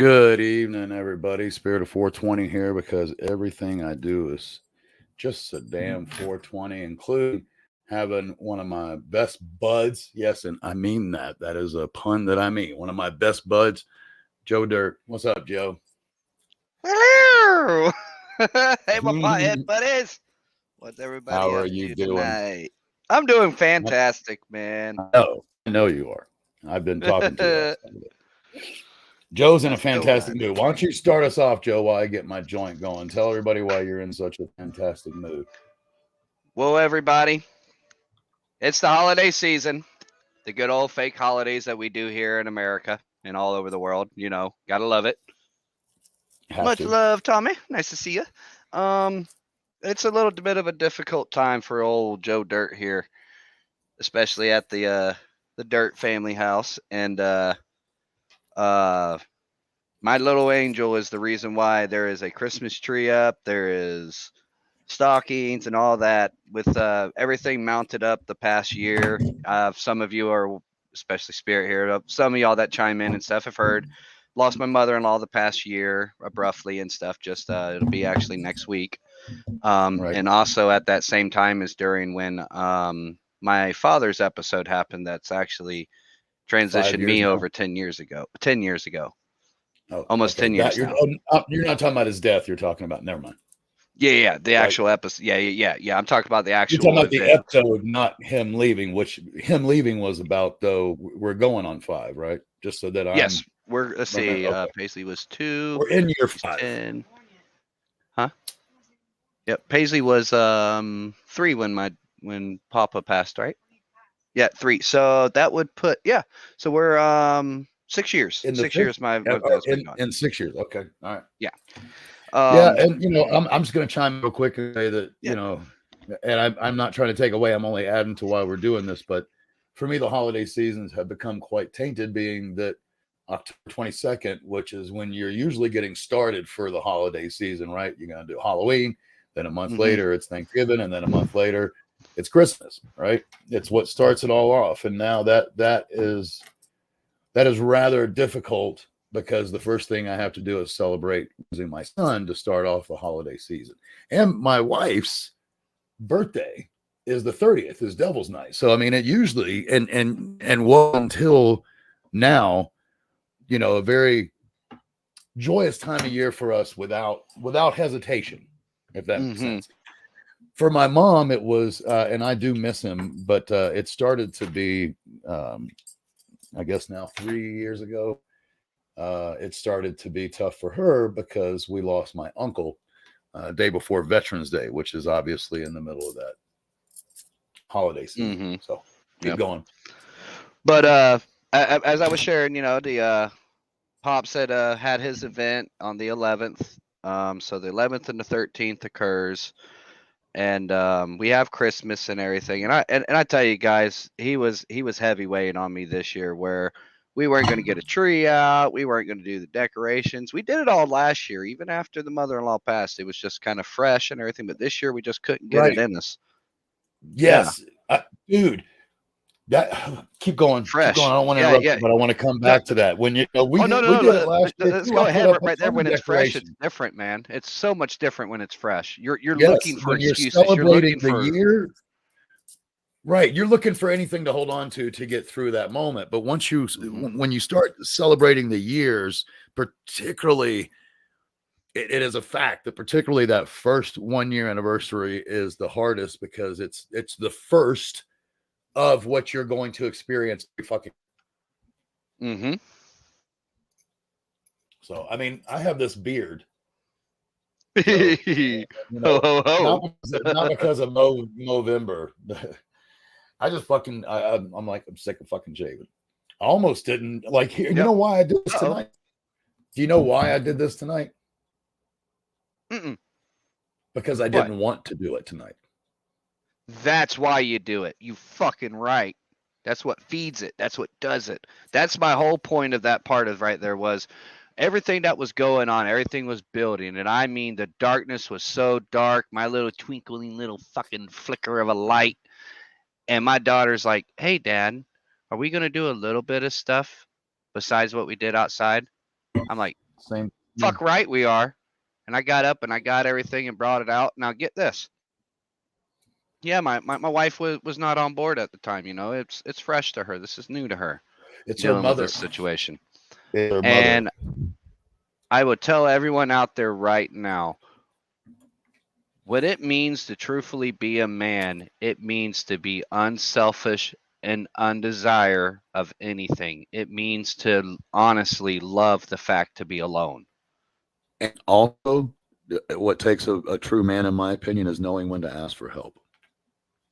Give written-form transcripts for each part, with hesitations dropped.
Good evening, everybody. Spirit of 420 here because everything I do is just a damn 420, including having one of my best buds. Yes, and I mean that. That is a pun that I mean. One of my best buds, Joe Dirtt. What's up, Joe? Hello! Hey, my pothead buddies! What's everybody How up are you to doing? tonight? I'm doing fantastic, man. I know you are. I've been talking to you outside of it. Joe's in a Let's go, fantastic man. mood. Why don't you start us off, Joe, while I get my joint going? Tell everybody why you're in such a fantastic mood. Well, everybody, it's the holiday season. The good old fake holidays that we do here in America and all over the world. You know, gotta love it. Have Much to. love, Tommy. Nice to see you. Um, it's a little bit of a difficult time for old Joe Dirt here, especially at the Dirt family house. And uh, my little angel is the reason why there is a Christmas tree up. There is stockings and all that with everything mounted up the past year. Some of you are, especially Spirit here, some of y'all that chime in and stuff have heard. Lost my mother-in-law the past year abruptly and stuff. Just it'll be actually next week. Right. And also at that same time is during when my father's episode happened. That's actually 5 transitioned years me now. over 10 years ago. 10 years ago. Oh, Almost okay. 10 years now. You're not talking about his death. You're talking about. Never mind. Yeah, the Right. actual episode. Yeah. I'm talking about the You're talking actual about the event. episode, not him leaving. Which him leaving was about. Though we're going on 5, right? Just so that Yes, let's see. Okay. Paisley was 2, We're in year 5. 10. Huh? Yep. Paisley was 3 when Papa passed, right? Yeah, 3. So that would put So we're 6 years. In the 6 years my dad's been gone. in 6 years. Okay. All right. Yeah. Yeah, and I'm just going to chime in real quick and say that Yeah. and I'm not trying to take away. I'm only adding to why we're doing this, but for me, the holiday seasons have become quite tainted, being that October 22nd, which is when you're usually getting started for the holiday season, right? You're going to do Halloween, then a month later it's Thanksgiving, and then a month later it's Christmas, right? It's what starts it all off, and now that is rather difficult because the first thing I have to do is celebrate losing my son to start off the holiday season, and my wife's birthday is the 30th, is Devil's Night. So I mean, it usually and well until now, a very joyous time of year for us without hesitation, if that makes sense. For my mom, it was, and I do miss him, but it started to be, I guess now 3 years ago, it started to be tough for her because we lost my uncle day before Veterans Day, which is obviously in the middle of that holiday season. So keep going. But as I was sharing, the Pops had his event on the 11th. So the 11th and the 13th occurs, and we have Christmas and everything. And I tell you guys, he was heavy weighing on me this year, where we weren't going to get a tree out, we weren't going to do the decorations. We did it all last year, even after the mother-in-law passed. It was just kind of fresh and everything. But this year we just couldn't get it in us. Yes, dude. That keep going. Fresh. Keep going. I don't want to interrupt you, but I want to come back to that. When we did it last year. Let's go ahead right there. When it's fresh, it's different, man. It's so much different when it's fresh. You're looking for excuses. You're celebrating the year. Right. You're looking for anything to hold on to get through that moment. But once when you start celebrating the years, particularly, it is a fact that particularly that first 1 year anniversary is the hardest because it's the first of what you're going to experience. So, I mean, I have this beard. So, not because of November. I just I'm like, I'm sick of fucking shaving. I almost didn't like here. You know why I did this tonight? Do you know why I did this tonight? Because I didn't want to do it tonight. That's why you do it. You fucking right. That's what feeds it. That's what does it. That's my whole point of that part of right there was everything that was going on. Everything was building. And I mean, the darkness was so dark. My little twinkling little fucking flicker of a light. And my daughter's like, hey, Dad, are we going to do a little bit of stuff besides what we did outside? I'm like, Same. Fuck right we are. And I got up and I got everything and brought it out. Now get this. Yeah, my wife was not on board at the time. It's fresh to her. This is new to her, It's her dealing with mother. this situation. It's her mother. And I would tell everyone out there right now, what it means to truthfully be a man, it means to be unselfish and undesire of anything. It means to honestly love the fact to be alone. And also, what takes a true man, in my opinion, is knowing when to ask for help.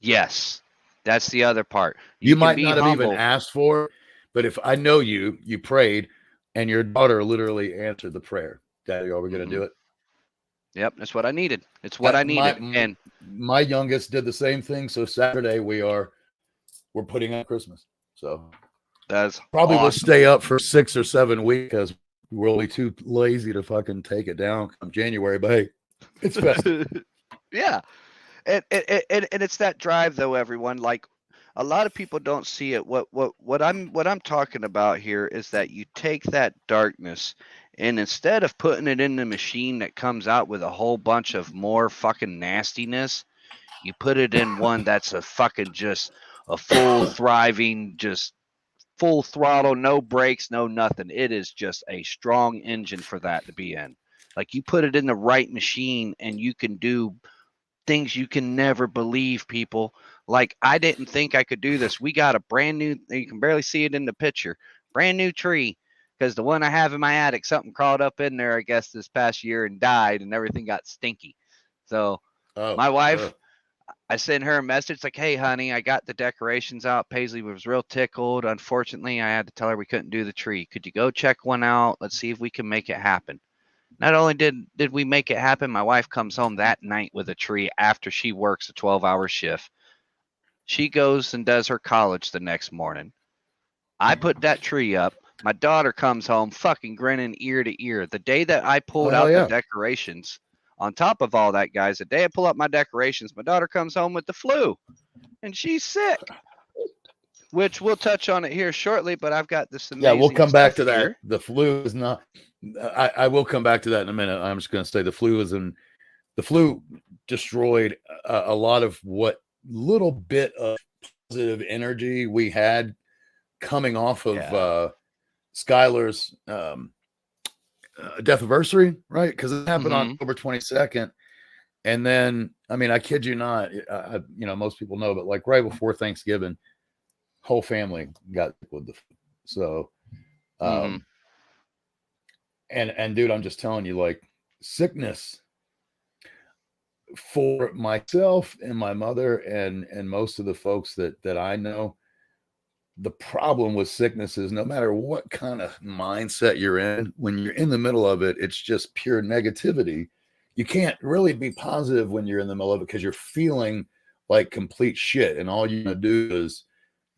Yes, that's the other part. You can might be not have humble. even asked for it, but if I know you prayed, and your daughter literally answered the prayer, Daddy, are we going to do it? Yep, that's what I needed. It's what I needed. And my youngest did the same thing. So Saturday we're putting up Christmas. So that's probably awesome. We'll stay up for 6 or 7 weeks because we're only too lazy to fucking take it down come January. But hey, it's festive. Yeah. And it's that drive though, everyone. Like a lot of people don't see it. What I'm talking about here is that you take that darkness and instead of putting it in the machine that comes out with a whole bunch of more fucking nastiness, you put it in one that's a fucking just a full thriving, just full throttle, no brakes, no nothing. It is just a strong engine for that to be in. Like you put it in the right machine and you can do things you can never believe, people. Like I didn't think I could do this. We got a brand new, you can barely see it in the picture, brand new tree, because the one I have in my attic, something crawled up in there, I guess, this past year and died and everything got stinky. So my wife, I sent her a message like, hey, honey, I got the decorations out. Paisley was real tickled. Unfortunately, I had to tell her we couldn't do the tree. Could you go check one out? Let's see if we can make it happen. Not only did we make it happen, my wife comes home that night with a tree after she works a 12-hour shift. She goes and does her college the next morning. I put that tree up. My daughter comes home fucking grinning ear to ear. The day that I pulled out the decorations, on top of all that, guys, the day I pull up my decorations, my daughter comes home with the flu and she's sick. Which we'll touch on it here shortly, but I've got this amazing. Yeah, we'll come back to here. that. The flu is not. I will come back to that in a minute. I'm just going to say the flu destroyed a lot of what little bit of positive energy we had coming off of Skylar's death anniversary, right? Because it happened on October 22nd. And then, I mean, I kid you not, most people know, but like right before Thanksgiving, whole family got with the flu. So, and dude, I'm just telling you, like sickness for myself and my mother and most of the folks that I know, the problem with sickness is no matter what kind of mindset you're in, when you're in the middle of it, it's just pure negativity. You can't really be positive when you're in the middle of it because you're feeling like complete shit. And all you're going to do is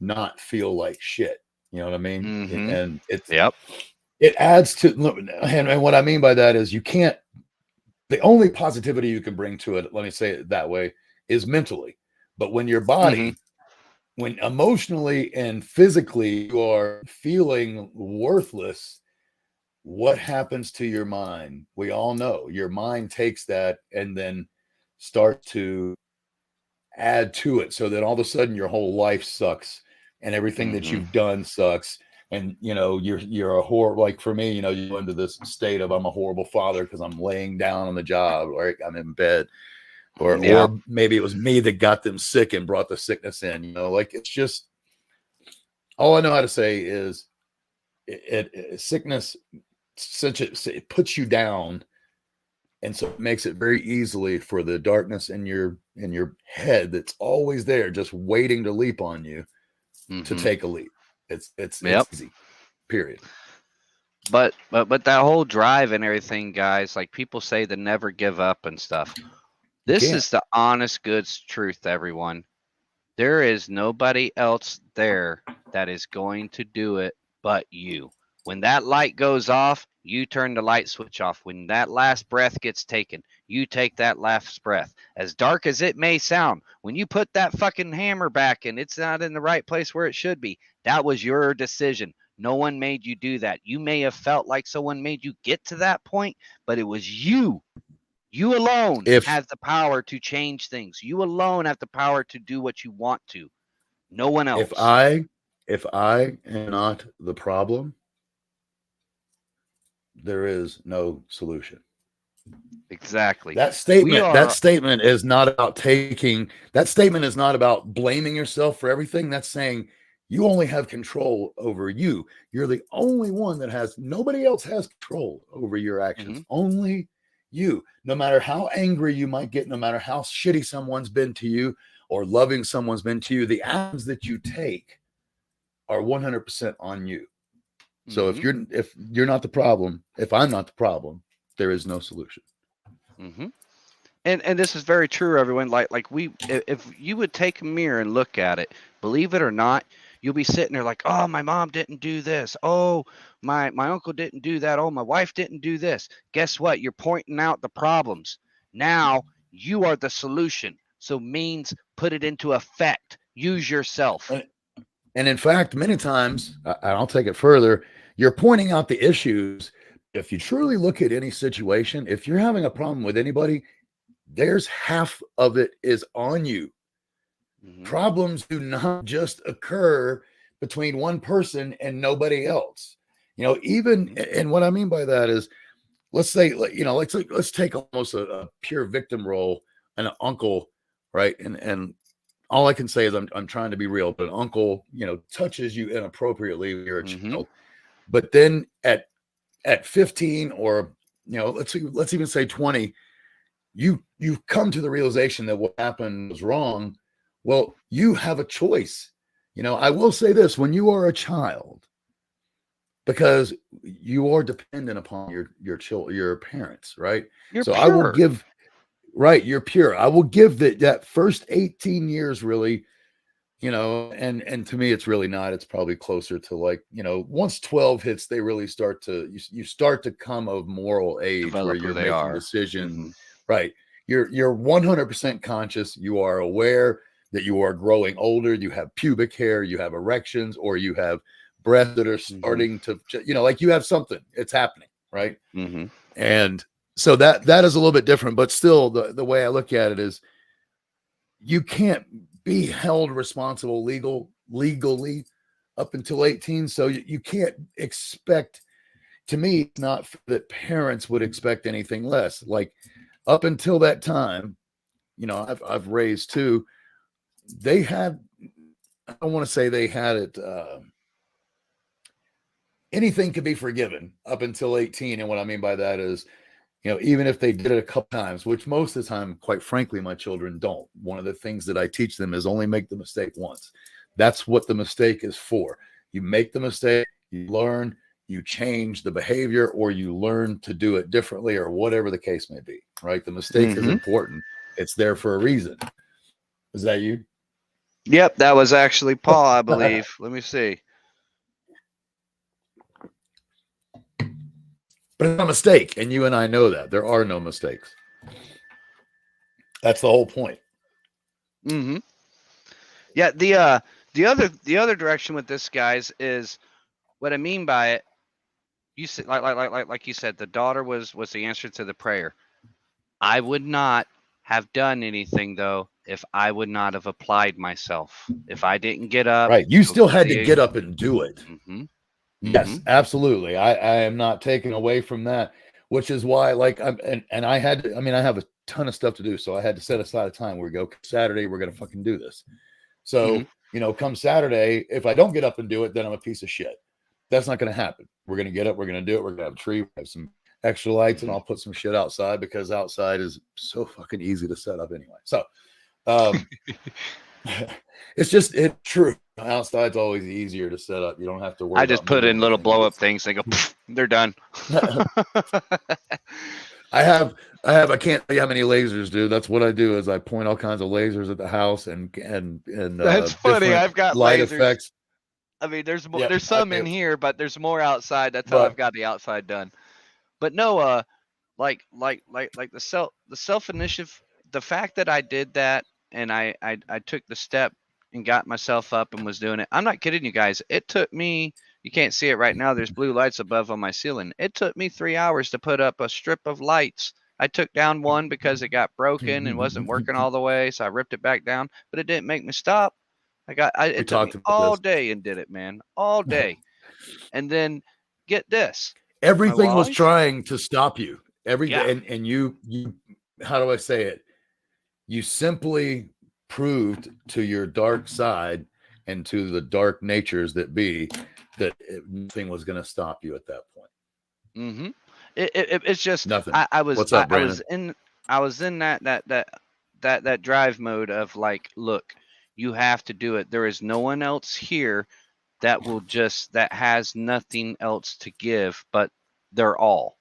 not feel like shit. You know what I mean? And it adds to, and what I mean by that is the only positivity you can bring to it, let me say it that way, is mentally. But when your body, when emotionally and physically you are feeling worthless, what happens to your mind? We all know your mind takes that and then starts to add to it, so that all of a sudden your whole life sucks and everything that you've done sucks. And you're a horrible, like for me, you go into this state of I'm a horrible father because I'm laying down on the job, or I'm in bed, or maybe it was me that got them sick and brought the sickness in. Like it's just all I know how to say is sickness, it puts you down, and so it makes it very easily for the darkness in your head that's always there, just waiting to leap on you, to take a leap. It's easy, period. But that whole drive and everything, guys, like people say to never give up and stuff. This is the honest goods truth, everyone. There is nobody else there that is going to do it but you. When that light goes off, you turn the light switch off. When that last breath gets taken, you take that last breath. As dark as it may sound, when you put that fucking hammer back and it's not in the right place where it should be, that was your decision. No one made you do that. You may have felt like someone made you get to that point, but it was you. You alone If have the power to change things. You alone have the power to do what you want to. No one if else. I am not the problem, there is no solution. Exactly. That We statement, that are. statement is not about taking, that statement is not about blaming yourself for everything. That's saying you only have control over you. You're the only one that has, nobody else has control over your actions. Only you. No matter how angry you might get, no matter how shitty someone's been to you or loving someone's been to you, the actions that you take are 100% on you. So if you're not the problem, if I'm not the problem, there is no solution. And this is very true, everyone. Like if you would take a mirror and look at it, believe it or not, you'll be sitting there like, oh, my mom didn't do this. Oh, my uncle didn't do that. Oh, my wife didn't do this. Guess what? You're pointing out the problems. Now you are the solution. So means put it into effect. Use yourself. And in fact, many times, I'll take it further, you're pointing out the issues. If you truly look at any situation, if you're having a problem with anybody, there's half of it is on you. Problems do not just occur between one person and nobody else. Even, and what I mean by that is, let's say, let's take almost a pure victim role and an uncle, right? And all I can say is I'm trying to be real, but an uncle, touches you inappropriately when you're a child. But then at 15 or, let's even say 20, you've come to the realization that what happened was wrong. Well, you have a choice. I will say this: when you are a child, because you are dependent upon your parents, right? You're so pure. I will give, right, you're pure. I will give that first 18 years really, and to me it's really not. It's probably closer to like, once 12 hits, they really start to you start to come of moral age Develop where who you're they making are. decisions. Right. You're 100% conscious. You are aware that you are growing older. You have pubic hair, you have erections, or you have breasts that are starting to, like you have something, it's happening. Right. And so that is a little bit different, but still the way I look at it is you can't be held responsible legally up until 18. So you can't expect, to me, it's not that parents would expect anything less. Like up until that time, I've raised two. They had, I don't want to say they had it, anything could be forgiven up until 18. And what I mean by that is, even if they did it a couple times, which most of the time, quite frankly, my children don't. One of the things that I teach them is only make the mistake once. That's what the mistake is for. You make the mistake, you learn, you change the behavior, or you learn to do it differently, or whatever the case may be, right? The mistake is important. It's there for a reason. Is that you? Yep, that was actually Paul, I believe. Let me see. But it's a mistake, and you and I know that. There are no mistakes. That's the whole point. Yeah, the other direction with this, guys, is what I mean by it. You said like you said, the daughter was the answer to the prayer. I would not have done anything though if I would not have applied myself. If I didn't get up, right, you still had to get up and do it. Yes, absolutely. I am not taking away from that, which is why, like, and I had to, I have a ton of stuff to do, so I had to set aside a time where we go, Saturday, we're gonna fucking do this. So come Saturday, if I don't get up and do it, then I'm a piece of shit. That's not gonna happen. We're gonna get up, we're gonna do it, we're gonna have a tree, have some extra lights, and I'll put some shit outside, because outside is so fucking easy to set up anyway. So it's true. Outside's always easier to set up. You don't have to worry. I just put in little blow up things. They go, they're done. I can't tell you how many lasers, dude. That's what I do, is I point all kinds of lasers at the house and that's funny. I've got light lasers. Effects. There's more, there's some in here, but there's more outside. That's how I've got the outside done. But no, like the self initiative, the fact that I did that and I took the step and got myself up and was doing it. I'm not kidding you guys. It took me You can't see it right now. There's blue lights above on my ceiling. It took me 3 hours to put up a strip of lights. I took down one because it got broken and wasn't working all the way, so I ripped it back down, but it didn't make me stop. We It took me talked about all this. day and did it, man. All day. And then get this. My Everything was wife? trying to stop you. Yeah. Everything, and you, how do I say it? You simply proved to your dark side and to the dark natures that be that nothing was going to stop you at that point. Mm-hmm. It's just Nothing. What's I, up, I was Brandon? in I was in that drive mode of like, look, you have to do it. There is no one else here that has nothing else to give but their all.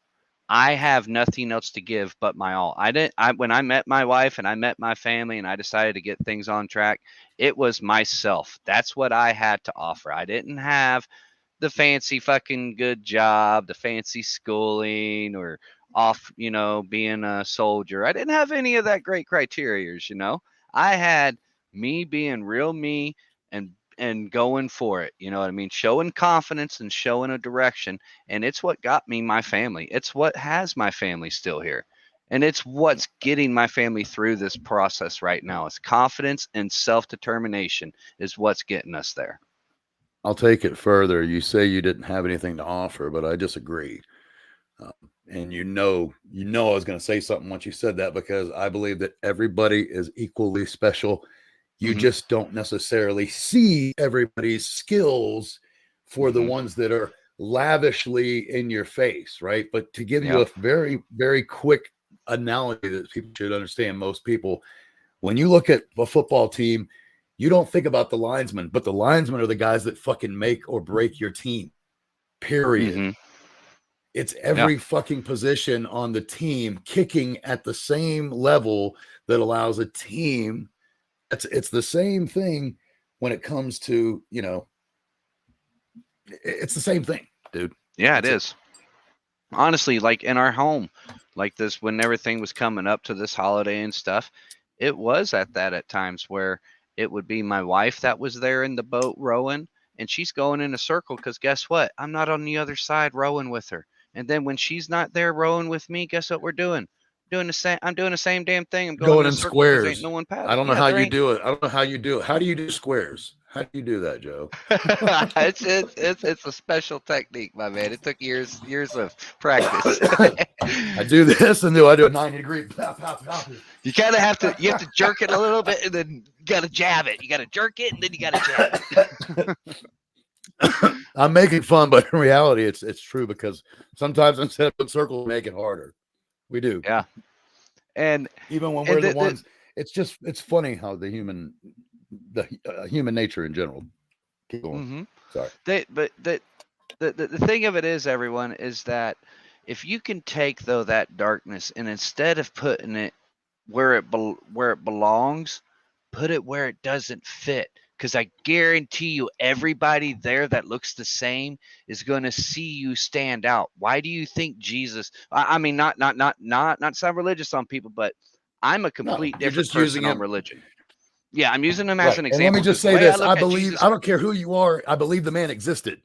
I have nothing else to give but my all. When I met my wife and I met my family and I decided to get things on track, it was myself. That's what I had to offer. I didn't have the fancy fucking good job, the fancy schooling, or off, being a soldier. I didn't have any of that great criterias. I had me being real me and going for it. You know what I mean? Showing confidence and showing a direction. And it's what got me my family. It's what has my family still here. And it's what's getting my family through this process right now. It's confidence and self-determination is what's getting us there. I'll take it further. You say you didn't have anything to offer, but I disagree. Um, and I was going to say something once you said that because I believe that everybody is equally special. You Hmm. just don't necessarily see everybody's skills for the Hmm. ones that are lavishly in your face, right? But to give you Yeah. a very, very quick analogy that people should understand, most people, when you look at a football team, you don't think about the linesmen, but the linesmen are the guys that fucking make or break your team, period. Hmm. It's Yeah. every fucking position on the team kicking at the same level that allows a team. It's the same thing when it comes to, it's the same thing, dude. Yeah, it That's it. is. Honestly, like in our home, like this, when everything was coming up to this holiday and stuff, it was at times where it would be my wife that was there in the boat rowing, and she's going in a circle because guess what? I'm not on the other side rowing with her. And then when she's not there rowing with me, guess what we're doing? Doing the same. I'm doing the same damn thing. I'm going Going in a in circle because ain't squares. no one I paddle. don't know Yeah, how there you ain't. do it. I don't know how you do it. How do you do squares? How do you do that, Joe? It's a special technique, my man. It took years of practice. I do this and I do a 90-degree. Pow, pow, pow. You kind of you have to jerk it a little bit and then you got to jab it. You got to jerk it and then you got to jab it. I'm making fun, but in reality, it's true because sometimes instead of circles, we make it harder. We do, Yeah. And even when and we're the ones. It's funny how the human nature in general. Keep going. mm-hmm. Sorry. But the thing of it is, everyone, is that if you can take though that darkness and instead of putting it where it belongs, put it where it doesn't fit. Because I guarantee you, everybody there that looks the same is going to see you stand out. Why do you think Jesus? I mean, not sound religious on people, but I'm a No, complete you're different just using person on it. religion. Yeah, I'm using him as Right. an And let me example just because the say way I this. look at I Jesus, don't care who you are. I believe the man existed.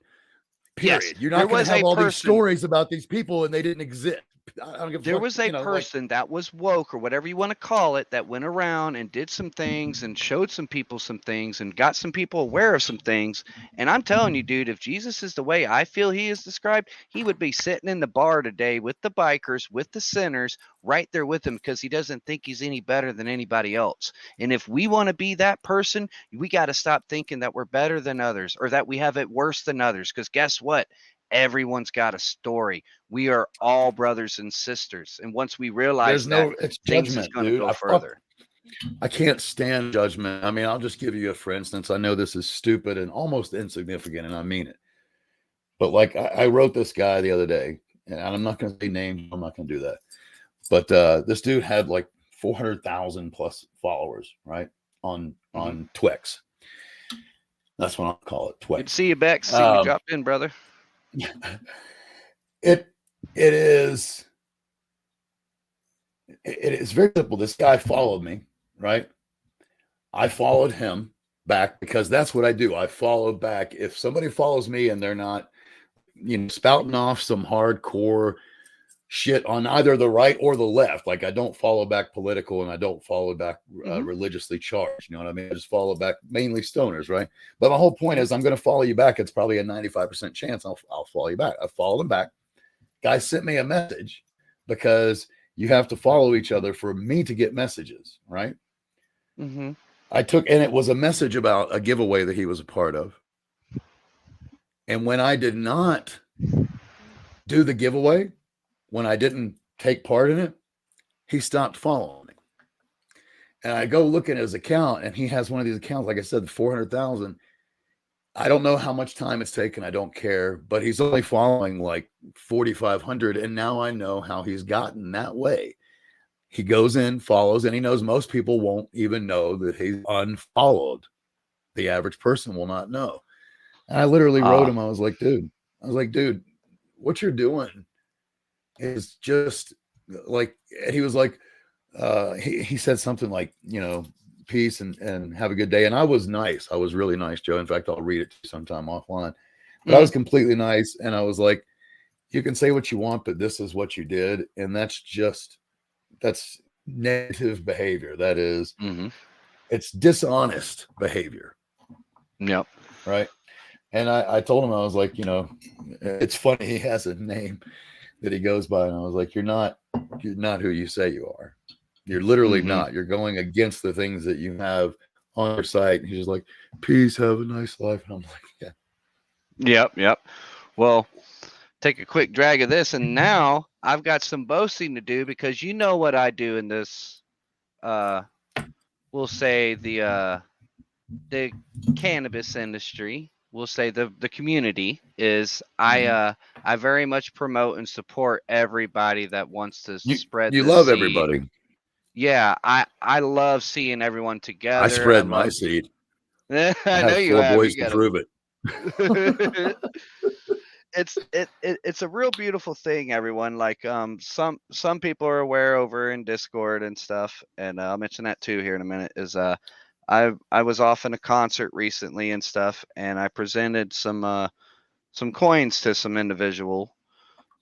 yes, Period. You're there not going to was have a all these person stories about these people and they didn't exist. I don't give a there fuck. was a Like, person that was woke or whatever you want to call it that went around and did some things and showed some people some things and got some people aware of some things. And I'm telling you, dude, if Jesus is the way I feel he is described, he would be sitting in the bar today with the bikers, with the sinners, right there with him because he doesn't think he's any better than anybody else. And if we want to be that person, we got to stop thinking that we're better than others or that we have it worse than others. Because guess what? Everyone's got a story. We are all brothers and sisters. And once we realize that, it's things is judgment, going to dude. go further. I can't stand judgment. I mean, I'll just give you for instance. I know this is stupid and almost insignificant, and I mean it. But like, I wrote this guy the other day, and I'm not going to say names. I'm not going to do that. But this dude had like 400,000 plus followers, right? Mhm. On Twix. That's what I'll call it, Good to Twix. see you, Bex. See you Um, dropped in, brother. it it is it is very simple. This guy followed me, right? I followed him. back because that's what I do. I follow back. If somebody follows me and they're not, spouting off some hardcore shit on either the right or the left, like I don't follow back political and I don't follow back Mm-hmm. religiously charged. You know what I mean? I just follow back mainly stoners, right? But my whole point Yeah. is I'm going to follow you back. It's probably a 95% chance I'll follow you back. I follow them back. Guy sent me a message because you have to follow each other for me to get messages, right? Mm-hmm. And it was a message about a giveaway that he was a part of. And when I did not do the giveaway, when I didn't take part in it, he stopped following me. And I go look at his account, and he has one of these accounts, like I said, 400,000. I don't know how much time it's taken. I don't care, but he's only following like 4,500. And now I know how he's gotten that way. He goes in, follows, and he knows most people won't even know that he's unfollowed. The average person will not know. And I literally wrote him. I was like, dude, what you're doing is just like, and he was like, he said something like, peace and have a good day. And I was nice. I was really nice, Joe. In fact, I'll read it to you sometime offline. But I was completely nice. And I was like, you can say what you want, but this is what you did. And that's negative behavior. That is, it's dishonest behavior. Yep. Right. And I told him, I was like, it's funny. He has a name that he goes by. And I was like, you're not who you say you are. You're literally not. You're going against the things that you have on your site. And he's just like, peace, have a nice life. And I'm like, yeah. Yep. Well, take a quick drag of this, and now I've got some boasting to do because you know what I do in this. We'll say the cannabis industry. We'll say the community is I very much promote and support everybody that wants to spread You this love seed. everybody. Yeah, I love seeing everyone together. I spread my seed. I have know you 4 have. boys You to got prove it. It's a real beautiful thing, everyone. Like some people are aware over in Discord and stuff, and I'll mention that too here in a minute. Is I was off in a concert recently and stuff, and I presented some coins to some individual,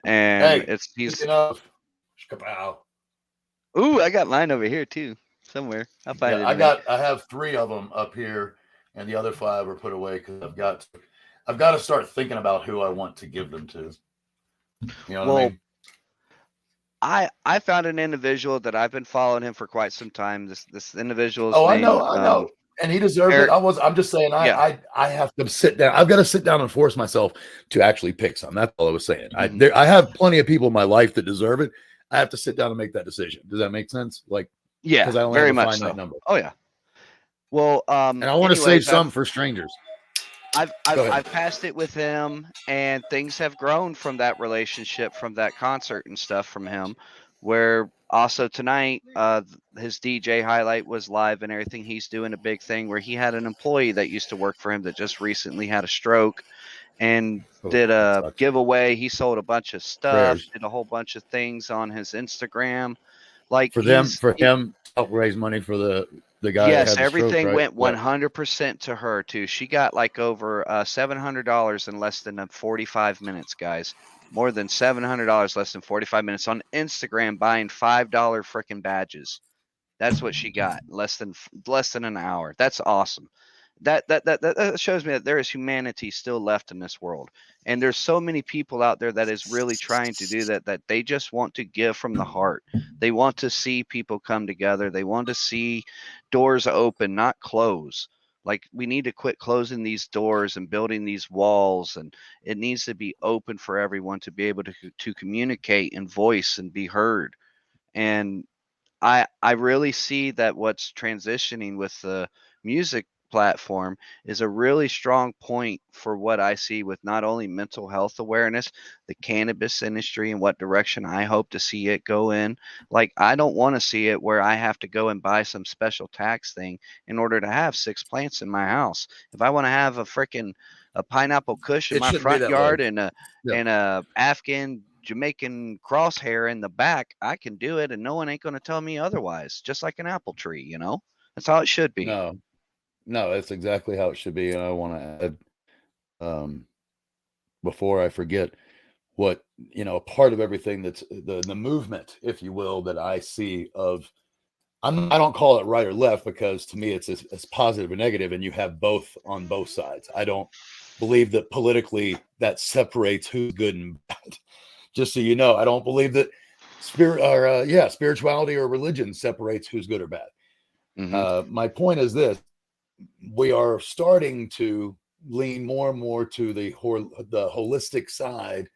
and Hey, speaking of, kapow. Ooh, I got mine over here too, somewhere. I'll find it. I have 3 of them up here, and the other 5 are put away because I've got to start thinking about who I want to give them to. You know what I mean? I found an individual that I've been following him for quite some time. This individual's name. I named, know. And he deserved it. I'm just saying, I have to sit down. I've got to sit down and force myself to actually pick some. That's all I was saying. I have plenty of people in my life that deserve it. I have to sit down and make that decision. Does that make sense? Like, yeah, because I only very have a much finite so. number. Oh yeah. Well, and I want to save some for strangers. I've passed it with him, and things have grown from that relationship, from that concert and stuff from him. Where also tonight, his DJ highlight was live and everything. He's doing a big thing where he had an employee that used to work for him that just recently had a stroke, and did a giveaway. He sold a bunch of stuff, did a whole bunch of things on his Instagram. Like for him, help raise money for the guy. Yes, that had everything stroke, right? went 100% to her too. She got like over $700 in less than 45 minutes, guys. More than $700 less than 45 minutes on Instagram buying $5 freaking badges. That's what she got less than an hour. That's awesome. That shows me that there is humanity still left in this world, and there's so many people out there that is really trying to do that they just want to give from the heart. They want to see people come together. They want to see doors open, not close. Like, we need to quit closing these doors and building these walls, and it needs to be open for everyone to be able to communicate and voice and be heard. And I really see that what's transitioning with the music platform is a really strong point for what I see with not only mental health awareness, the cannabis industry, and what direction I hope to see it go in. Like, I don't want to see it where I have to go and buy some special tax thing in order to have 6 plants in my house. If I want to have a pineapple kush in my front yard and a Afghan Jamaican crosshair in the back, I can do it, and no one ain't going to tell me otherwise. Just like an apple tree, That's how it should be. No, No, that's exactly how it should be. And I want to add, before I forget, what a part of everything that's the movement, if you will, that I see of I don't call it right or left because to me it's positive or negative, and you have both on both sides. I don't believe that politically that separates who's good and bad. Just so you know, I don't believe that spirituality or religion separates who's good or bad. Mm-hmm. My point is this: we are starting to lean more and more to the holistic side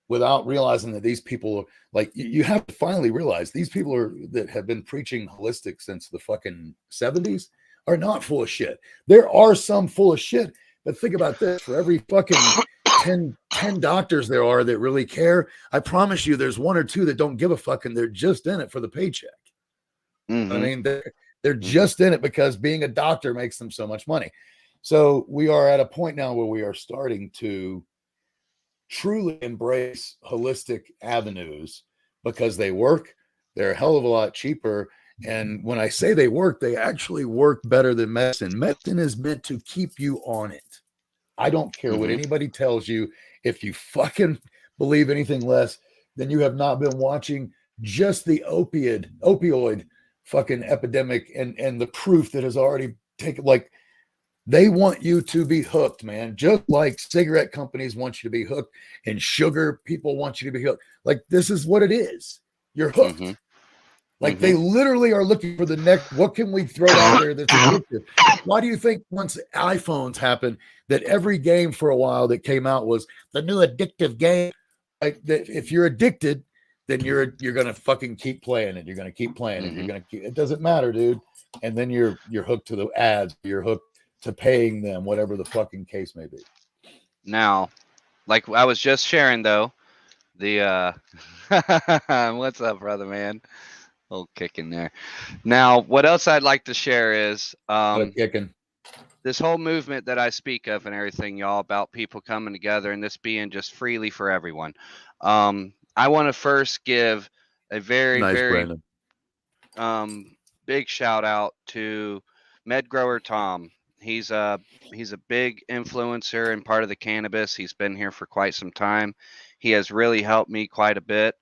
without realizing that these people, like, you have to finally realize these people that have been preaching holistic since the fucking 70s are not full of shit. There are some full of shit, but think about this: for every fucking 10 doctors there are that really care, I promise you there's one or two that don't give a fuck, and they're just in it for the paycheck. I Mm-hmm. mean, they're Mm-hmm. just in it because being a doctor makes them so much money. So we are at a point now where we are starting to truly embrace holistic avenues because they work. They're a hell of a lot cheaper. And when I say they work, they actually work better than medicine. Medicine is meant to keep you on it. I don't care what Mm-hmm. anybody tells you. If you fucking believe anything less, then you have not been watching just the opioid fucking epidemic and the proof that has already taken, like, they want you to be hooked, man. Just like cigarette companies want you to be hooked and sugar people want you to be hooked. Like, this is what it is. You're Mm-hmm. hooked. Like, Mm-hmm. they literally are looking for the next, what can we throw out there that's addictive? Why do you think once iPhones happened that every game for a while that came out was the new addictive game? Like, that if you're addicted, then you're gonna fucking keep playing it. You're gonna keep playing it. You're Mm-hmm. gonna keep, it doesn't matter, dude. And then you're hooked to the ads. You're hooked to paying them, whatever the fucking case may be. Now, like I was just sharing though, the what's up, brother man? Old kick in there. Now, what else I'd like to share is Got a kicking. this whole movement that I speak of and everything, y'all, about people coming together and this being just freely for everyone. I want to first give a very, Nice, very Brandon. big shout out to Med Grower Tom. He's a he's a big influencer and part of the cannabis. He's been here for quite some time. He has really helped me quite a bit.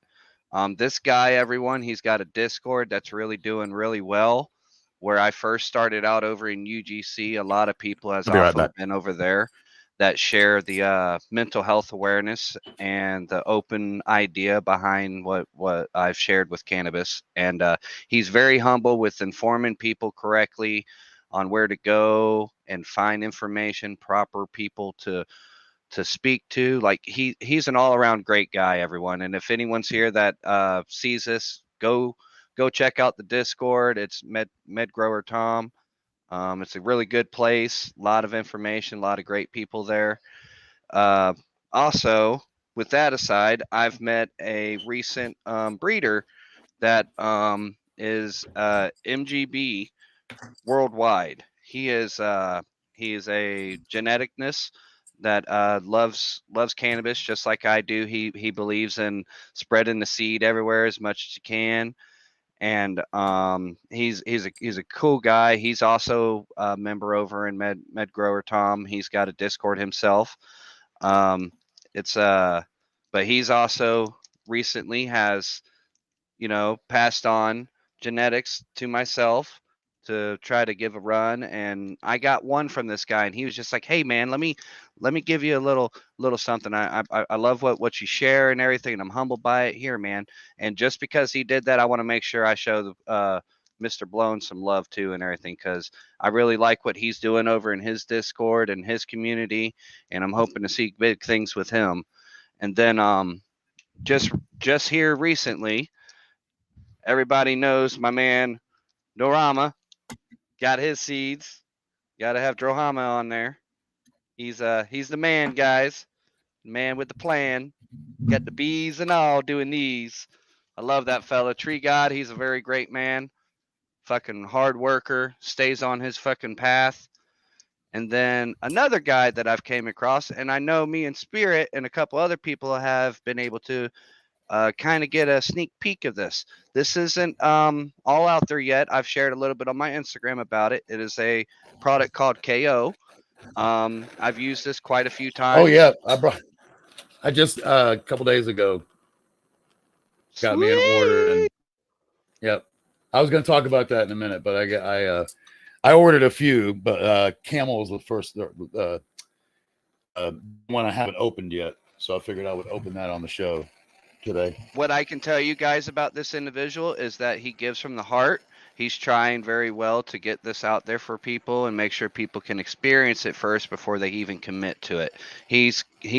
This guy, everyone, he's got a Discord that's really doing really well. Where I first started out over in UGC, a lot of people has I'll be right also back. been over there that share the mental health awareness and the open idea behind what I've shared with cannabis. And he's very humble with informing people correctly on where to go and find information, proper people to speak to. Like he's an all around great guy, everyone. And if anyone's here that sees this, go check out the Discord. It's Med Grower Tom. It's a really good place. A lot of information, a lot of great people there. Uh, Also, with that aside, I've met a recent breeder that is MGB worldwide. He is a geneticness that loves cannabis just like I do. He believes in spreading the seed everywhere as much as you can, and he's a cool guy. He's also a member over in Med Grower Tom. He's got a Discord himself. Um, it's but he's also recently has passed on genetics to myself to try to give a run, and I got one from this guy, and he was just like, "Hey man, let me give you a little something. I love what you share and everything, and I'm humbled by it. Here, man." And just because he did that, I want to make sure I show the Mr. Blown some love too and everything, because I really like what he's doing over in his Discord and his community, and I'm hoping to see big things with him. And then just just here recently, everybody knows my man Dorama got his seeds. Got to have Drohama on there. He's the man, guys. Man with the plan. Got the bees and all doing these. I love that fella. Tree God, he's a very great man. Fucking hard worker. Stays on his fucking path. And then another guy that I've came across, and I know me and Spirit and a couple other people have been able to kind of get a sneak peek of this. This isn't all out there yet. I've shared a little bit on my Instagram about it. It is a product called KO. I've used this quite a few Oh times. yeah, I just a couple days ago got me an order, and Sweet. yep. I was going to talk about that in a minute, but I ordered a few, but Camel was the first one I haven't opened yet, so I figured I would open that on the show today. What I can tell you guys about this individual is that he gives from the heart. He's trying very well to get this out there for people and make sure people can experience it first before they even commit to it. He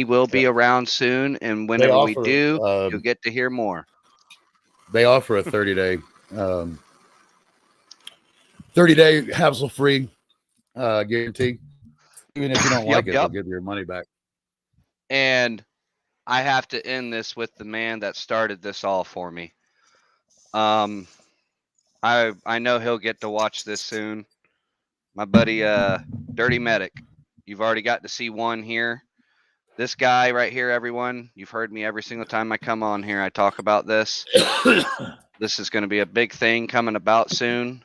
will be Yeah. around soon, and They whenever we offer do, you'll get to hear more. a 30-day 30-day hassle free guarantee. Even if you don't Yep, like it, they'll yep. give you your money back. And I have to end this with the man that started this all for me. Um, I know he'll get to watch this soon. My buddy, Dirty Medic. You've already got to see one here. This guy right here, everyone. You've heard me every single time I come on here. I talk about this. This is going to be a big thing coming about soon.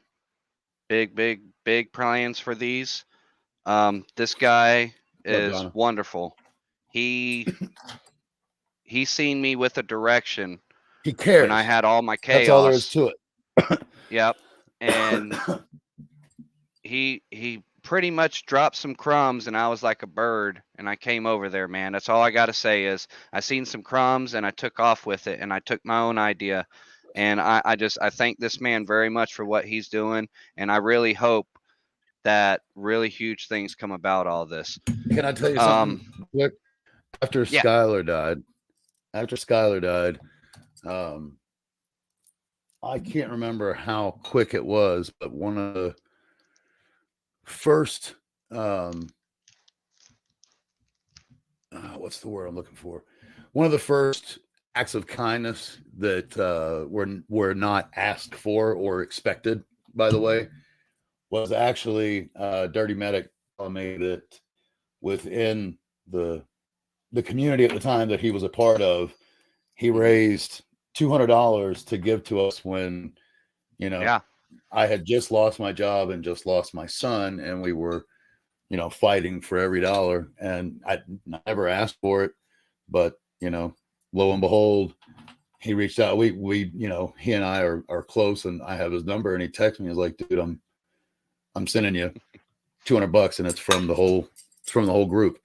Big, big, big plans for these. This guy What's up, is Donna? wonderful. He's seen me with a direction He when I cares. had all my That's all there is chaos. to it. Yep. And he pretty much dropped some crumbs and I was like a bird and I came over there, man. That's all I got to say is I seen some crumbs and I took off with it and I took my own idea. And I thank this man very much for what he's doing. And I really hope that really huge things come about all this. Can I tell you Um, something quick? After yeah. Skylar died, I can't remember how quick it was, but one of the first what's the word I'm looking for? One of the first acts of kindness that were not asked for or expected, by the way, was actually Dirty Medic telling me that within the community at the time that he was a part of, he raised $200 to give to us when, you know, Yeah. I had just lost my job and just lost my son, and we were, fighting for every dollar. And I never asked for it, but lo and behold, he reached out. We he and I are close, and I have his number, and he texted me. He's like, "Dude, I'm sending you $200, and it's from the whole group."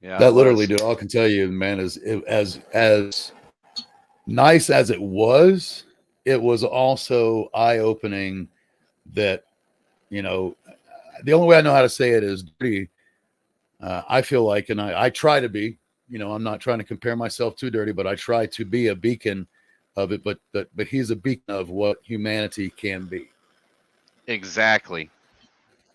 Yeah, it That literally, was. dude, all I can tell you, man, is as nice as it was also eye opening that, the only way I know how to say it is dirty. I feel like, and I try to be, I'm not trying to compare myself to Dirty, but I try to be a beacon of it. But he's a beacon of what humanity can be. Exactly.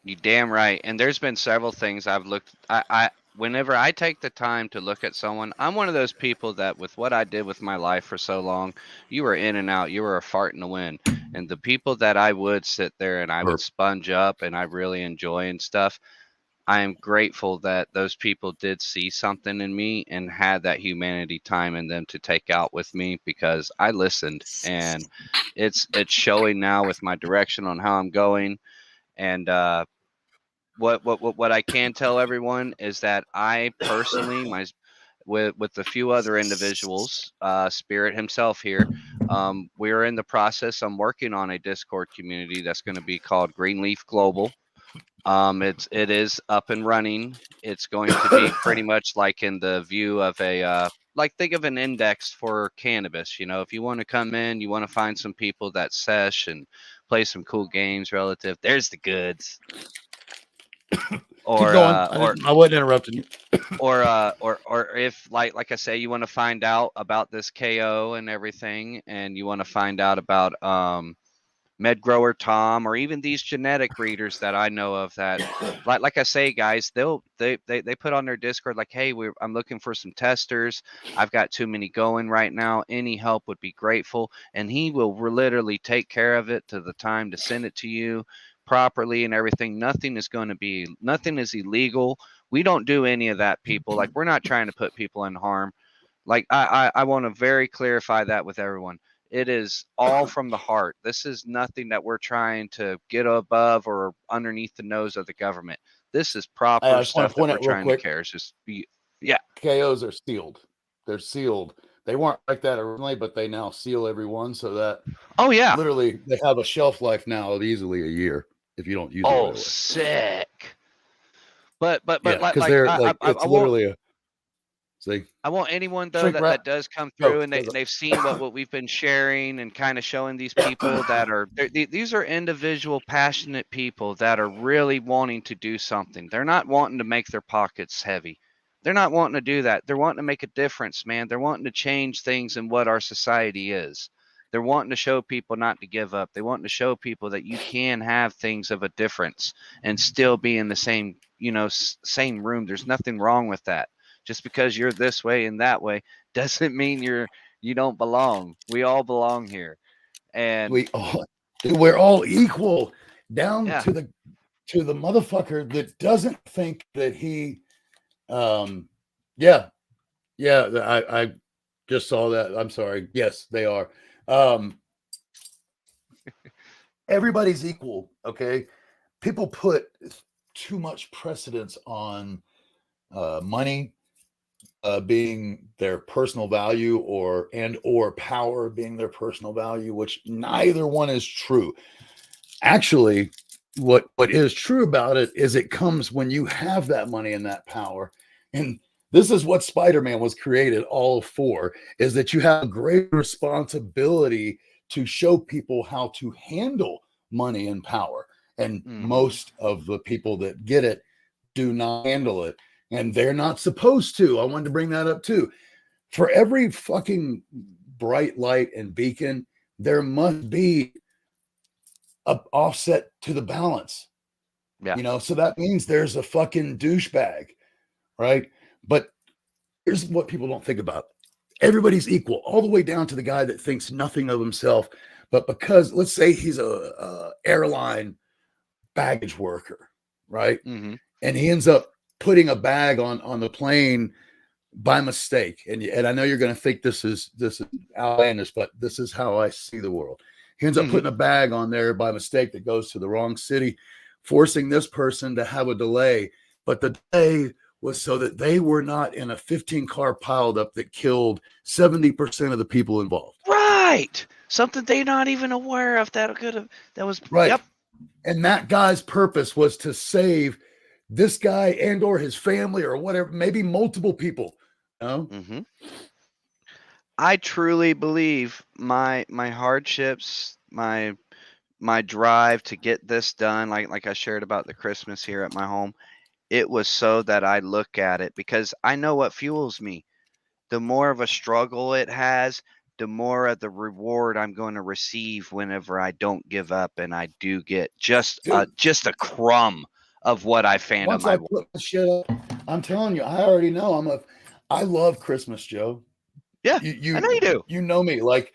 You damn right. And there's been several things I've looked I whenever I take the time to look at someone, I'm one of those people that with what I did with my life for so long, you were in and out, you were a fart in the wind. And the people that I would sit there and I would Or sponge up and I really enjoy and stuff, I am grateful that those people did see something in me and had that humanity time in them to take out with me because I listened and it's showing now with my direction on how I'm going. And what I can tell everyone is that I personally, with a few other individuals, Spirit himself here, we're in the process. I'm working on a Discord community that's going to be called Greenleaf Global. It is up and running. It's going to be pretty much like in the view of a like think of an index for cannabis. You know, if you want to come in, you want to find some people that sesh and play some cool games relative. There's the goods keep or going. uh, or I wasn't interrupting you. or if like I say, you want to find out about this KO and everything, and you want to find out about Med Grower Tom, or even these genetic breeders that I know of that, like I say, guys, they put on their Discord like, hey, I'm looking for some testers. I've got too many going right now. Any help would be grateful, and he will literally take care of it to the time to send it to you properly and everything. Nothing is illegal. We don't do any of that, people. Like we're not trying to put people in harm. Like I want to very clarify that with everyone. It is all from the heart. This is nothing that we're trying to get above or underneath the nose of the government. This is I proper just want stuff to that point we're out real trying to quick. care. It's just be, yeah. KOs are sealed. They're sealed. They weren't like that originally, but they now seal every one so that Oh yeah. literally they have a shelf life now of easily a year if you don't use it Oh right away. sick. But Yeah, like because they're like I it's won't. literally a see I want anyone though shrink wrap. that does come Oh, through and they've seen what we've been sharing and kind of showing these people that are these are individual passionate people that are really wanting to do something. They're not wanting to make their pockets heavy. They're not wanting to do that. They're wanting to make a difference, man. They're wanting to change things in what our society is. They're wanting to show people not to give up. They want to show people that you can have things of a difference and still be in the same, same room. There's nothing wrong with that. Just because you're this way and that way doesn't mean you don't belong. We all belong here. And we all we're all equal down yeah, to the motherfucker that doesn't think that he yeah, yeah, I just saw that. I'm sorry. Yes, they are. Um everybody's equal, okay? People put too much precedence on money being their personal value or power being their personal value, which neither one is true. Actually, what is true about it is it comes when you have that money and that power. And this is what Spider-Man was created all for, is that you have a great responsibility to show people how to handle money and power. And hmm, most of the people that get it do not handle it. And they're not supposed to. I wanted to bring that up too. For every fucking bright light and beacon, there must be a offset to the balance, yeah, so that means there's a fucking douchebag, right? But here's what people don't think about: everybody's equal, all the way down to the guy that thinks nothing of himself, but because let's say he's a airline baggage worker, right? hmm, And he ends up putting a bag on the plane by mistake. And I know you're going to think this is outlandish, but this is how I see the world. He ends up hmm. putting a bag on there by mistake that goes to the wrong city, forcing this person to have a delay. But the delay was so that they were not in a 15 car pileup that killed 70% of the people involved. Right. Something they're not even aware of that could have that was Right. yep. And that guy's purpose was to save this guy and or his family or whatever, maybe multiple people. You know? Hmm. I truly believe my hardships, my drive to get this done, like I shared about the Christmas here at my home, it was so that I look at it because I know what fuels me. The more of a struggle it has, the more of the reward I'm going to receive whenever I don't give up and I do get Dude, just a crumb of what I found on once my I way. put my shit up, I'm telling you, I already know I love Christmas, Joe. Yeah, You I know you you do. you know me. Like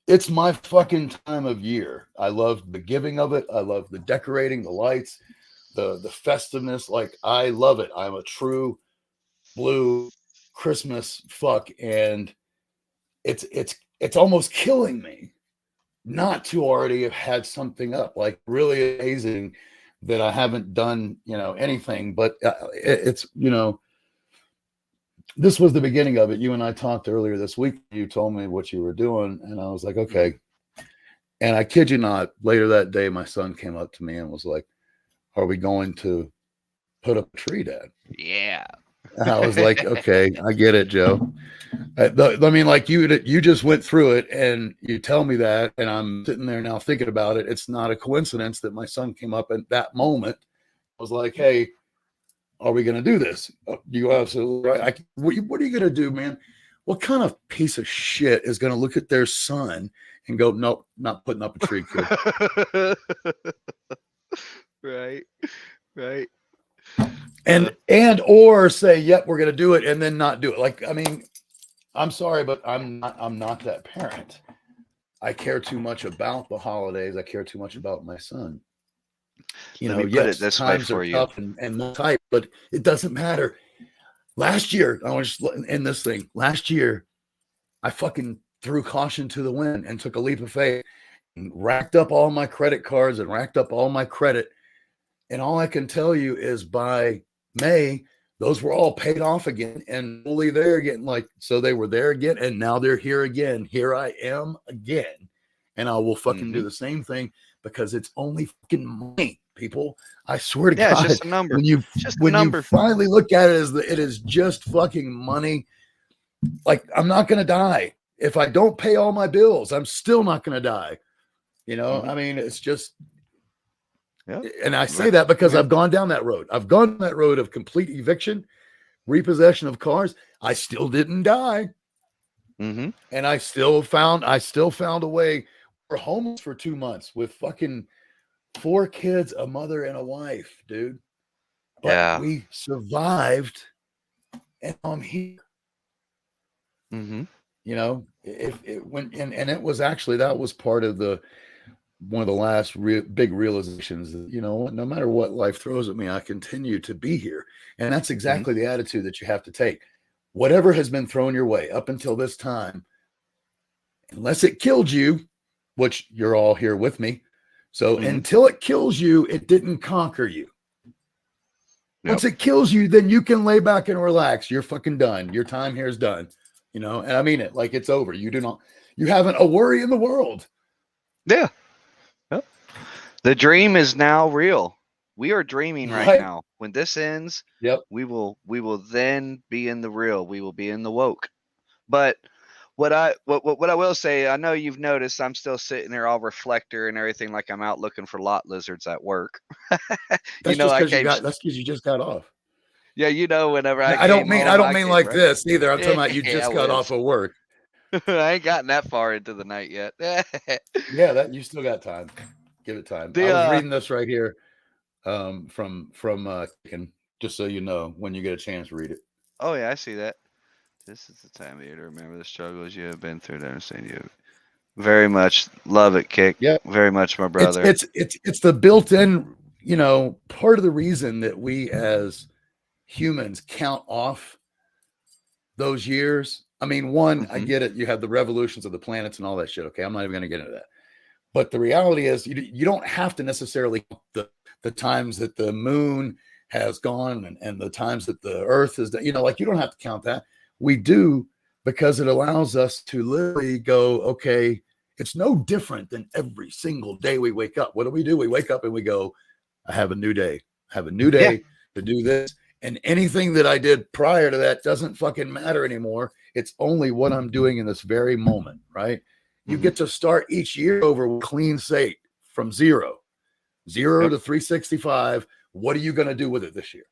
it's my fucking time of year. I love the giving of it. I love the decorating, the lights, the festiveness. Like I love it. I'm a true blue Christmas fuck, and it's almost killing me not to already have had something up. Like really amazing that I haven't done anything, but it's this was the beginning of it. You and I talked earlier this week. You told me what you were doing, and I was like, Hmm. okay. And I kid you not, later that day, my son came up to me and was like, "Are we going to put up a tree, Dad?" Yeah. And I was like, "Okay, I get it, Joe." I mean, like you just went through it, and you tell me that, and I'm sitting there now thinking about it. It's not a coincidence that my son came up at that moment. I was like, "Hey, are we going to do this?" Oh, you absolutely right. What are you going to do, man? What kind of piece of shit is going to look at their son and go, "Nope, not putting up a tree, kid"? Right. Right. Uh, And or say, "Yep, we're going to do it," and then not do it. Like, I mean, I'm sorry, but I'm not that parent. I care too much about the holidays. I care too much about my son. Let me put it Yes, this way times are for you. tough and tight, but it doesn't matter. Last year, I want to just end this thing. Last year, I fucking threw caution to the wind and took a leap of faith and racked up all my credit cards and racked up all my credit. And all I can tell you is by May, those were all paid off again and fully there again. Like, so they were there again and now they're here again. Here I am again. And I will fucking do the same thing because it's only fucking money, people. I swear to God, it's just a number. When you finally look at it as it is just fucking money. Like, I'm not going to die. If I don't pay all my bills, I'm still not going to die. You know, I mean, it's just, and I say that because I've gone down that road. I've gone down that road of complete eviction, repossession of cars. I still didn't die. And I still found a way. We're homeless for 2 months with fucking 4 kids, a mother and a wife, dude. But we survived and I'm here. You know, it was actually, that was part of one of the last big realizations that, you know, no matter what life throws at me, I continue to be here. And that's exactly the attitude that you have to take. Whatever has been thrown your way up until this time, unless it killed you, which you're all here with me. So until it kills you, it didn't conquer you. Once it kills you, then you can lay back and relax. You're fucking done. Your time here is done. You know, and I mean it, like it's over. You haven't a worry in the world. Yeah. Yep. The dream is now real. We are dreaming right now. When this ends, we will then be in the real. We will be in the woke. But what I will say, I know you've noticed I'm still sitting there all reflector and everything like I'm out looking for lot lizards at work. That's because you just got off. Yeah, you know, whenever I don't mean like this either. I'm talking about you just got off of work. I ain't gotten that far into the night yet. Yeah, that you still got time. Give it time. I was reading this right here from just so you know, when you get a chance, read it. Oh yeah, I see that. This is the time of year to remember the struggles you have been through to understand you. Very much love it, Kick. Yeah, very much, my brother. It's the built-in, you know, part of the reason that we as humans count off those years. I mean, I get it. You have the revolutions of the planets and all that shit. Okay, I'm not even going to get into that. But the reality is, you don't have to necessarily the times that the moon has gone and the times that the Earth is, you know, like you don't have to count that. We do, because it allows us to literally go, okay, it's no different than every single day we wake up. What do? We wake up and we go, I have a new day. I have a new day to do this. And anything that I did prior to that doesn't fucking matter anymore. It's only what I'm doing in this very moment, right? You get to start each year over with clean slate from zero to 365. What are you going to do with it this year?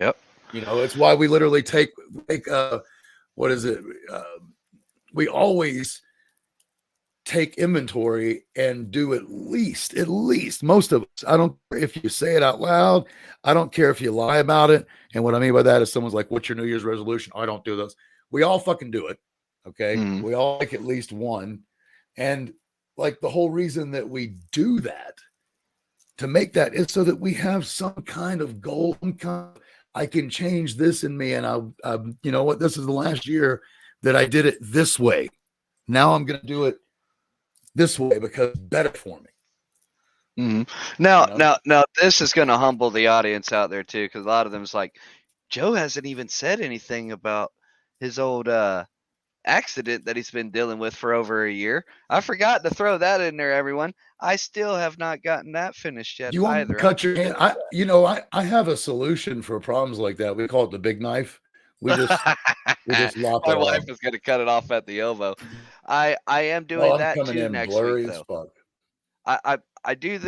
Yep. You know, it's why we literally take what is it? We always take inventory and do at least most of us. I don't care if you say it out loud. I don't care if you lie about it. And what I mean by that is someone's like, what's your New Year's resolution? I don't do those. We all fucking do it. Okay. We all make at least one. And like the whole reason that we do that, to make that, is so that we have some kind of goal. I can change this in me. And I you know what? This is the last year that I did it this way. Now I'm going to do it this way because it's better for me. Now, this is going to humble the audience out there too, because a lot of them is like, Joe hasn't even said anything about his old accident that he's been dealing with for over a year. I forgot to throw that in there, everyone. I still have not gotten that finished yet. You want to cut your hand? I have a solution for problems like that. We call it the big knife. We just lop it off. My wife is going to cut it off at the elbow. I am doing that too next week, though. I do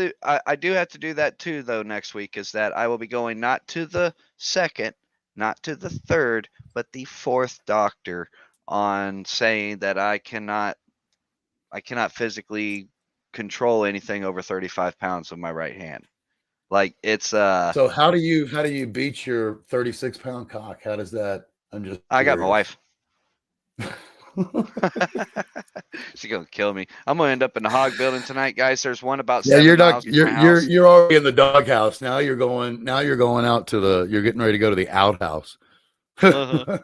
have to do that too, though, next week. Is that I will be going not to the second, not to the third, but the fourth doctor on saying that I cannot physically control anything over 35 pounds with my right hand. Like it's So how do you beat your 36-pound cock? How does that? I got my wife. She's gonna kill me. I'm gonna end up in the hog building tonight, guys. There's one about 7 miles from my house. You're already in the doghouse. Now you're going out to you're getting ready to go to the outhouse. Uh-huh.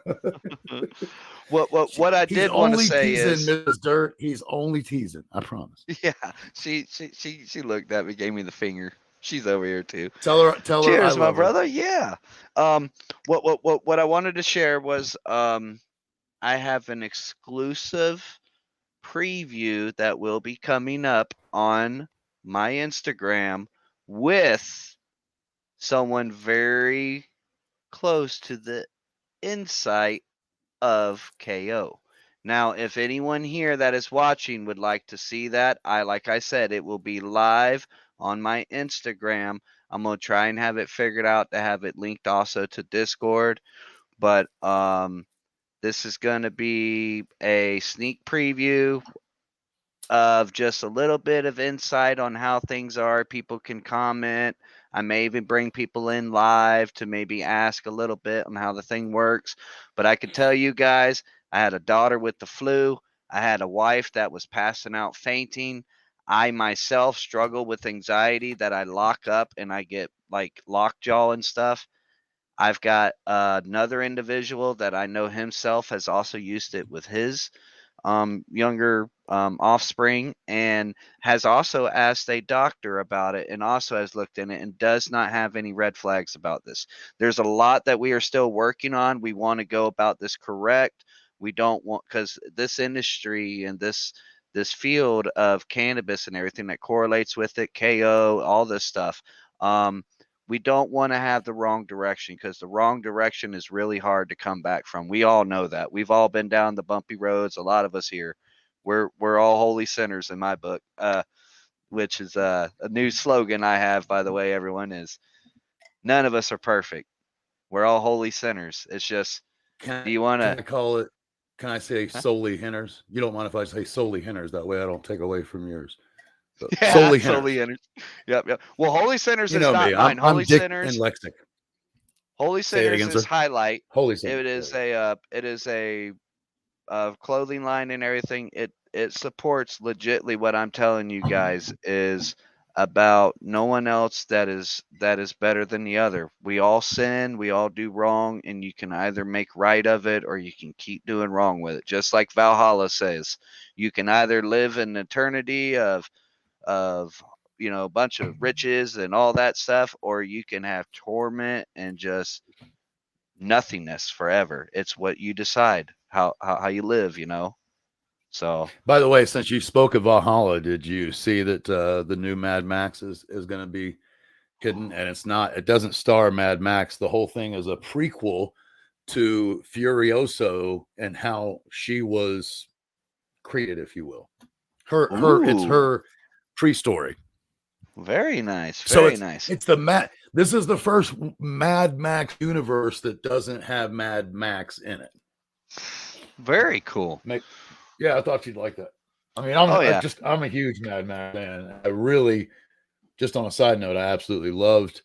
What I He's did want to only say teasing, is, Mrs. Dirt. He's only teasing. I promise. yeah, she looked at me, gave me the finger. She's over here too. Tell her I Cheers, my love her. brother. Yeah. What I wanted to share was I have an exclusive preview that will be coming up on my Instagram with someone very close to the insight of KO. Now, if anyone here that is watching would like to see that, like I said, it will be live on my Instagram. I'm gonna try and have it figured out to have it linked also to Discord. But this is gonna be a sneak preview of just a little bit of insight on how things are. People can comment. I may even bring people in live to maybe ask a little bit on how the thing works. But I can tell you guys, I had a daughter with the flu. I had a wife that was passing out fainting. I myself struggle with anxiety that I lock up and I get like lockjaw and stuff. I've got another individual that I know himself has also used it with his younger offspring and has also asked a doctor about it and also has looked in it and does not have any red flags about this. There's a lot that we are still working on. We want to go about this correct. We don't want, because this industry and this field of cannabis and everything that correlates with it, KO, all this stuff. We don't want to have the wrong direction because the wrong direction is really hard to come back from. We all know that. We've all been down the bumpy roads. A lot of us here, we're all holy sinners in my book, which is a new slogan I have, by the way. Everyone is none of us are perfect. We're all holy sinners. It's just, do you want Can to? I call it? Can I say Huh? solely hinners? You don't mind if I say solely hinners? That way I don't take away from yours. So, Yeah, solely solely hinners. sinners. Yep, yep. Well, holy sinners You is know not me. mine. I'm Dick and Lexic. Holy Say it sinners again, is sir. highlight. Holy sinners. It is a clothing line and everything. It supports legitly what I'm telling you guys is about no one else that is better than the other. We all sin, we all do wrong, and you can either make right of it or you can keep doing wrong with it. Just like Valhalla says, you can either live an eternity of a bunch of riches and all that stuff, or you can have torment and just nothingness forever. It's what you decide how you live. So By the way, since you spoke of Valhalla, did you see that the new Mad Max is going to be hidden? And it's not. It doesn't star Mad Max. The whole thing is a prequel to Furioso and how she was created, if you will. It's ooh, her pre-story. very nice, So very nice, it's the Mad. This is the first Mad Max universe that doesn't have Mad Max in it. very cool. Yeah, I thought you'd like that. I mean, Oh yeah. I'm a huge Mad Max fan. I really, just on a side note, I absolutely loved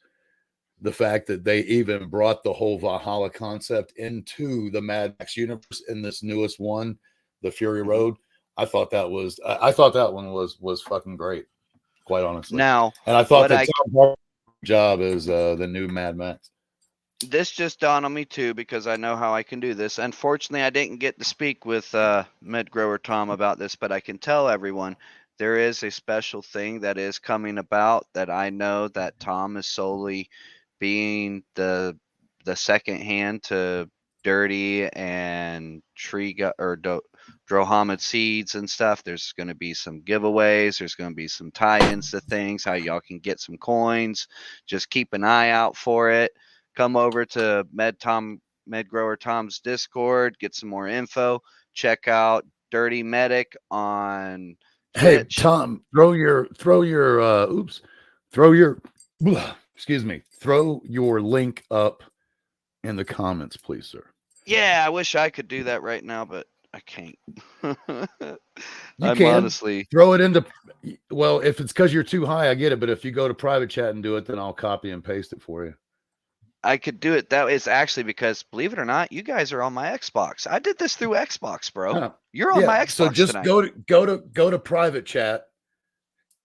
the fact that they even brought the whole Valhalla concept into the Mad Max universe in this newest one, the Fury Mhm. Road. I thought that one was fucking great, quite honestly. Now, And I thought what that I Tom Hardy's job as the new Mad Max. this just dawned on me too because I know how I can do this. Unfortunately, I didn't get to speak with Med Grower Tom about this, but I can tell everyone there is a special thing that is coming about that I know that Tom is solely being the second hand to Dirty and Drohamid seeds and stuff. There's going to be some giveaways. There's going to be some tie-ins to things. How y'all can get some coins. Just keep an eye out for it. Come over to Med Grower Tom's Discord, get some more info. Check out Dirty Medic on Hey, Twitch. Tom, throw your excuse me, throw your link up in the comments, please, sir. Yeah, I wish I could do that right now, but I can't. You I'm can honestly, throw it into, well, if it's because you're too high, I get it. But if you go to private chat and do it, then I'll copy and paste it for you. I could do it. That is actually because, believe it or not, you guys are on my Xbox. I did this through Xbox, bro. Huh. You're on Yeah. my So Xbox just tonight. go to private chat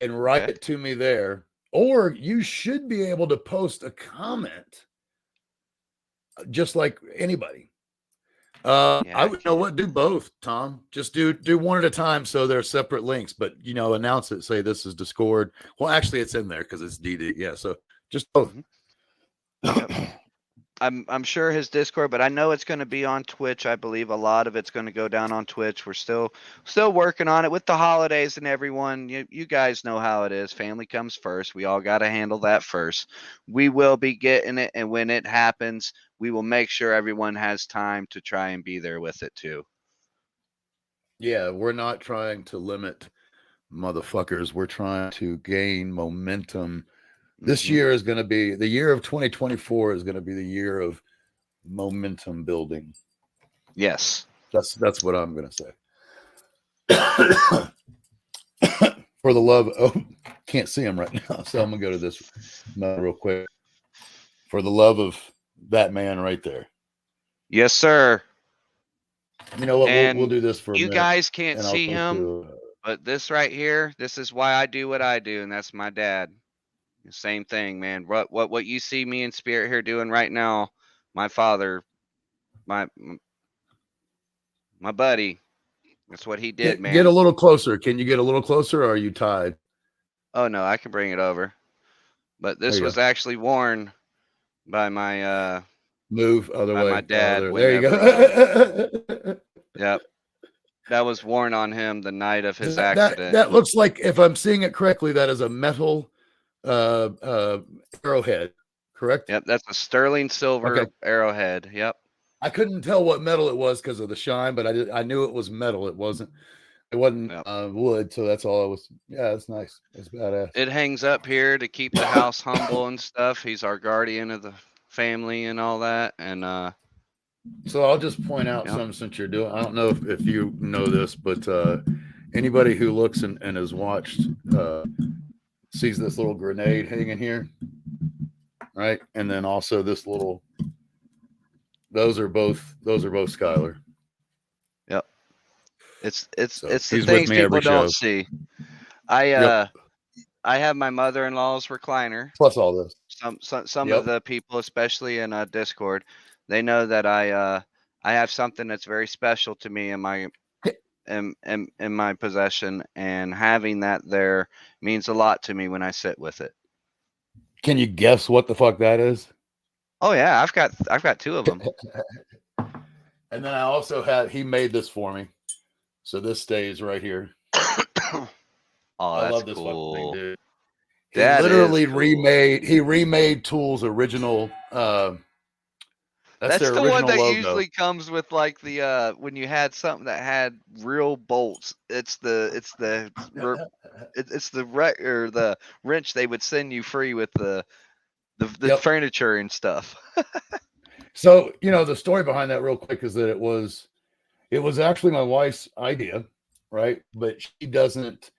and write Okay. it to me there. Or you should be able to post a comment just like anybody. Yeah, I I would know can't. what, do both, Tom. Just do one at a time so they're separate links, but announce it. Say this is Discord. Well, actually, it's in there because it's DD. Yeah, so just both. Mhm. Yep. I'm sure his Discord, but I know it's going to be on Twitch. I believe a lot of it's going to go down on Twitch. We're still working on it with the holidays and everyone. You guys know how it is. Family comes first. We all got to handle that first. We will be getting it, and when it happens, we will make sure everyone has time to try and be there with it too. Yeah, we're not trying to limit motherfuckers. We're trying to gain momentum. This Mhm. year is going to be the year of 2024 is going to be the year of momentum building. Yes. That's what I'm going to say. For the love, can't see him right now, so I'm gonna go to this real quick. For the love of that man right there. Yes, sir. You know what? We'll And do this for a you minute, guys can't and I'll see go him, to. but this right here, this is why I do what I do, and that's my dad. Same thing, man. What you see me in spirit here doing right now, my father, my my buddy, that's what he did, Get a man. little closer. Can you get a little closer, or are you tied? Oh no, I can bring it over. But There this you was go. actually worn by Move other my way. dad There you whenever go. yep. That was worn on him the night of his that accident. that looks like, if I'm seeing it correctly, that is a metal uh, uh, arrowhead. Correct? Yep, that's a sterling Okay. silver arrowhead. Yep. I couldn't tell what metal it was because of the shine, but I knew it was metal. It wasn't Yep. wood, so that's all I was. Yeah, that's nice. That's badass. It hangs up here to keep the house humble and stuff. He's our guardian of the family and all that. And So I'll just point out yep. something since you're doing. I don't know if you know this, but anybody who looks and has watched sees this little grenade hanging here, right? And then also this little. Those are both Skylar. Yep. It's So it's the he's with things me every people don't show. see. I Yep. I have my mother-in-law's recliner. Plus all this. Some of Yep. the people, especially in Discord, they know that I have something that's very special to me in my in my possession, and having that there means a lot to me when I sit with it. Can you guess what the fuck that is? Oh yeah, I've got two of them. And then I also had, he made this for me. So this stays right here. Oh, I that's love this fucking thing, cool. dude. He That is literally cool. remade Tool's original that's That's their the one original that logo. usually comes with like the when you had something that had real bolts. It's the wrench they would send you free with the Yep. furniture and stuff. So, the story behind that real quick is that it was actually my wife's idea, right? But she doesn't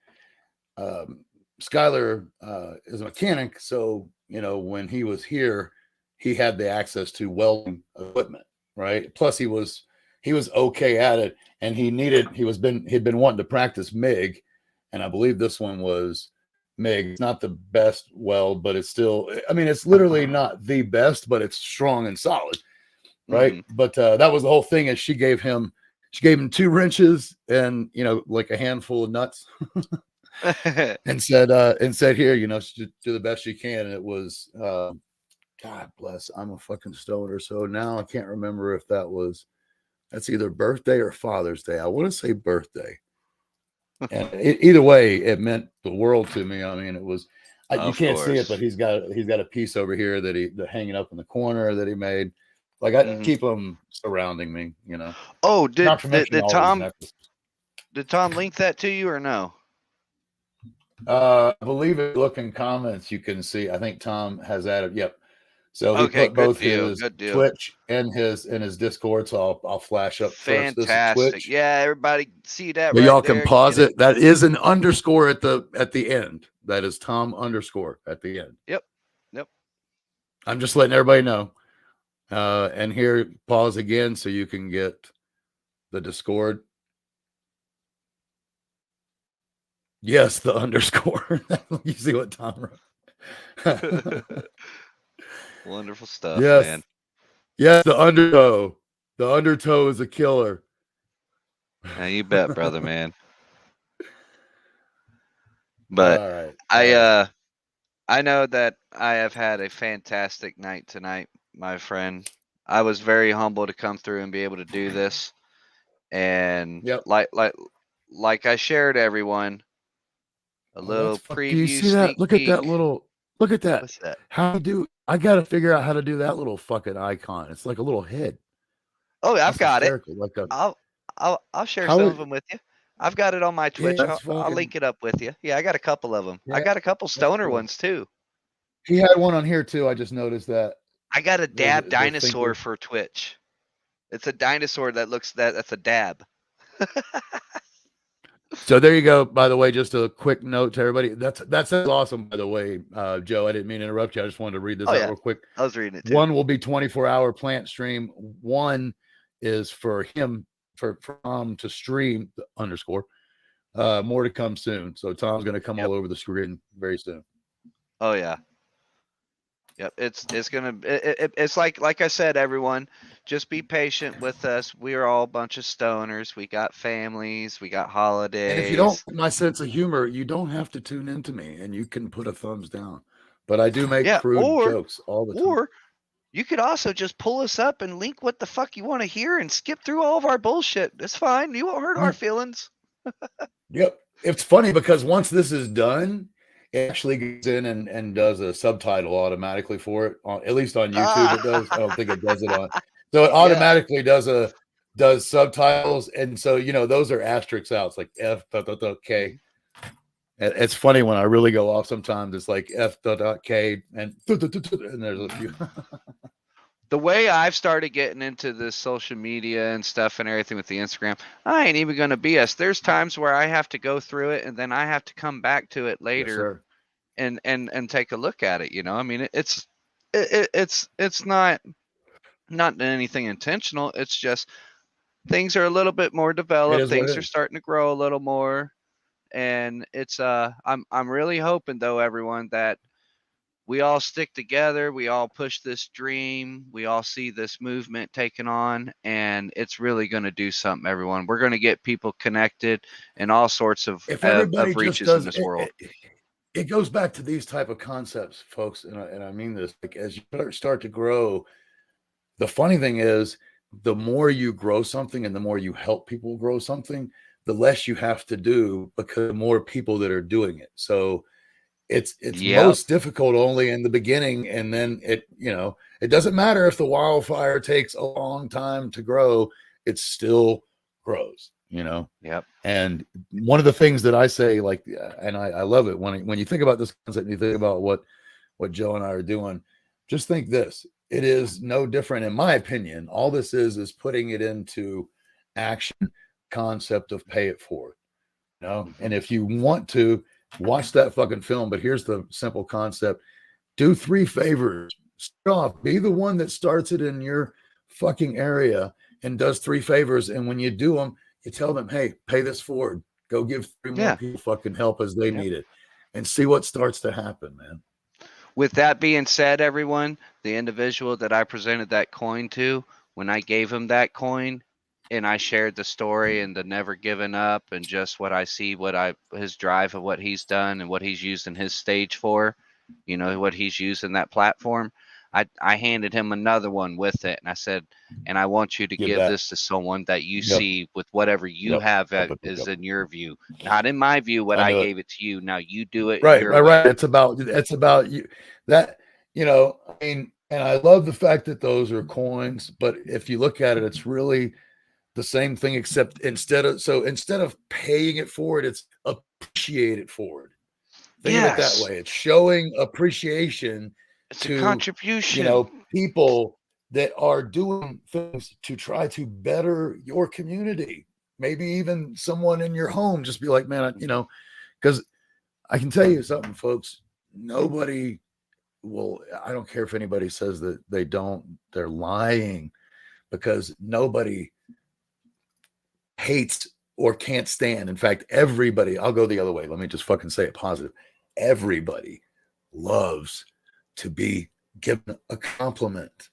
Skylar is a mechanic, so when he was here, he had the access to welding equipment, right? Plus, he was okay at it, and he'd been wanting to practice MIG, and I believe this one was MIG. It's not the best weld, but it's still. I mean, it's literally not the best, but it's strong and solid, right? Mm-hmm. But that was the whole thing. Is she gave him 2 wrenches and like a handful of nuts. and said here, do the best you can. And it was God bless, I'm a fucking stoner, so now I can't remember if that's either birthday or Father's Day. I want to say birthday, and either way it meant the world to me. I mean, it was you Of can't see it, but course. he's got a piece over here that hanging up in the corner that he made. Like, I Mm-hmm. keep them surrounding me, Oh, not to mention all these necklaces. did Tom link that to you or no? I believe if you look in comments, you can see. I think Tom has added. Yep. So he Okay, put good both deal. his Good deal. Twitch and his Discord. So I'll flash up first. This is Fantastic. Twitch. Yeah, everybody see that But right y'all can there. pause Get it. it. That is an underscore at the end. That is Tom underscore at the end. Yep. Yep. I'm just letting everybody know. And here, pause again so you can get the Discord. Yes, the underscore. You see what Tom wrote. Wonderful stuff, Yes. man. Yes, the underscore. The undertow is a killer. Yeah, you bet, brother, man. But All right. I know that I have had a fantastic night tonight, my friend. I was very humble to come through and be able to do this. And Yep. like I shared everyone, a Oh, that's little fuck. Do you preview see that? sneak Look at that peek. little. Look at that. What's that? How do I got to figure out how to do that little fucking icon? It's like a little head. Oh, I've That's got it. hysterical. Like a I'll share how some it. of them with you. I've got it on my Yeah, Twitch. that's I'll fucking. link it up with you. Yeah, I got a couple of them. I Yeah, got a couple that's stoner cool. ones too. He had one on here too. I just noticed that. I got a There's dab the dinosaur thinker. for Twitch. It's a dinosaur that looks that's a dab. So there you go. By the way, just a quick note to everybody. That's awesome. By the way, Joe, I didn't mean to interrupt you. I just wanted to read this Oh out yeah, real quick. I was reading it too. One will be 24-hour plant stream. One is for him for Tom to stream underscore. More to come soon. So Tom's going to come all over the screen very soon. Oh yeah. Yep, it's like I said, everyone, just be patient with us. We are all a bunch of stoners. We got families, we got And if you don't holidays. like my sense of humor, you don't have to tune into me, and you can put a thumbs down. But I do make Yeah, crude jokes all the time. or you could also just pull us up and link what the fuck you want to hear and skip through all of our bullshit. It's fine. You won't hurt our feelings. Yep. It's funny because once this is done, it actually goes in and does a subtitle automatically for it. At least on YouTube, it does. I don't think it does it on. So it automatically does subtitles, and so those are asterisks out. It's like F.K. It's funny when I really go off. Sometimes it's like F.K. and there's a few. The way I've started getting into this social media and stuff and everything with the Instagram, I ain't even gonna BS. There's times where I have to go through it and then I have to come back to it later and take a look at it. I mean, it's not anything intentional. It's just things are a little bit more It developed. is what Things it are is. starting to grow a little more, and it's I'm really hoping though, everyone, that we all stick together, we all push this dream, we all see this movement taken on, and it's really going to do something, everyone. We're going to get people connected in all sorts of If everybody just reaches in does this world. it goes back to these type of concepts, folks, and I mean this. Like as you start to grow, the funny thing is, the more you grow something and the more you help people grow something, the less you have to do because the more people that are doing it. So it's most difficult only in the beginning, and then it doesn't matter if the wildfire takes a long time to grow, it still grows. Yep. And one of the things that I say, like, and I love it when you think about this concept, and you think about what Joe and I are doing, just think this: it is no different, in my opinion. All this is putting it into action. Concept of pay it forward, and if you want to watch that fucking film, but here's the simple concept: do 3 favors. Start off, be the one that starts it in your fucking area and does 3 favors, and when you do them, you tell them, hey, pay this forward. Go give 3 more people fucking help as they need it, and see what starts to happen, man. With that being said, everyone, the individual that I presented that coin to, when I gave him that coin and I shared the story and the never giving up and just what I see, his drive of what he's done and what he's using his stage for, what he's using that platform, I handed him another one with it, and I said, and I want you to give this to someone that you see with whatever you have is in your view, not in my view. What I gave it to you, now you do it right. your way. It's about you. That I mean, and I love the fact that those are coins, but if you look at it, it's really the same thing, except instead of paying it forward, it's appreciate it forward. Think of it that way. It's showing appreciation to a contribution. People that are doing things to try to better your community. Maybe even someone in your home. Just be like, man, because I can tell you something, folks. Nobody will. I don't care if anybody says that they don't. They're lying, because nobody hates or can't stand. In fact, everybody. I'll go the other way. Let me just fucking say it positive. Everybody loves to be given a compliment.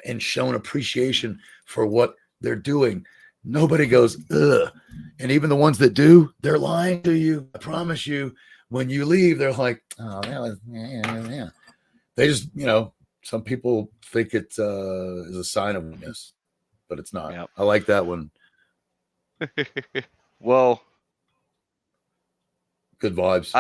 and shown appreciation for what they're doing. Nobody goes, ugh. And even the ones that do, they're lying to you. I promise you, when you leave, they're like, oh, that was, yeah. They just, some people think it is a sign of weakness, but it's not. Yep. I like that one. Well, good vibes.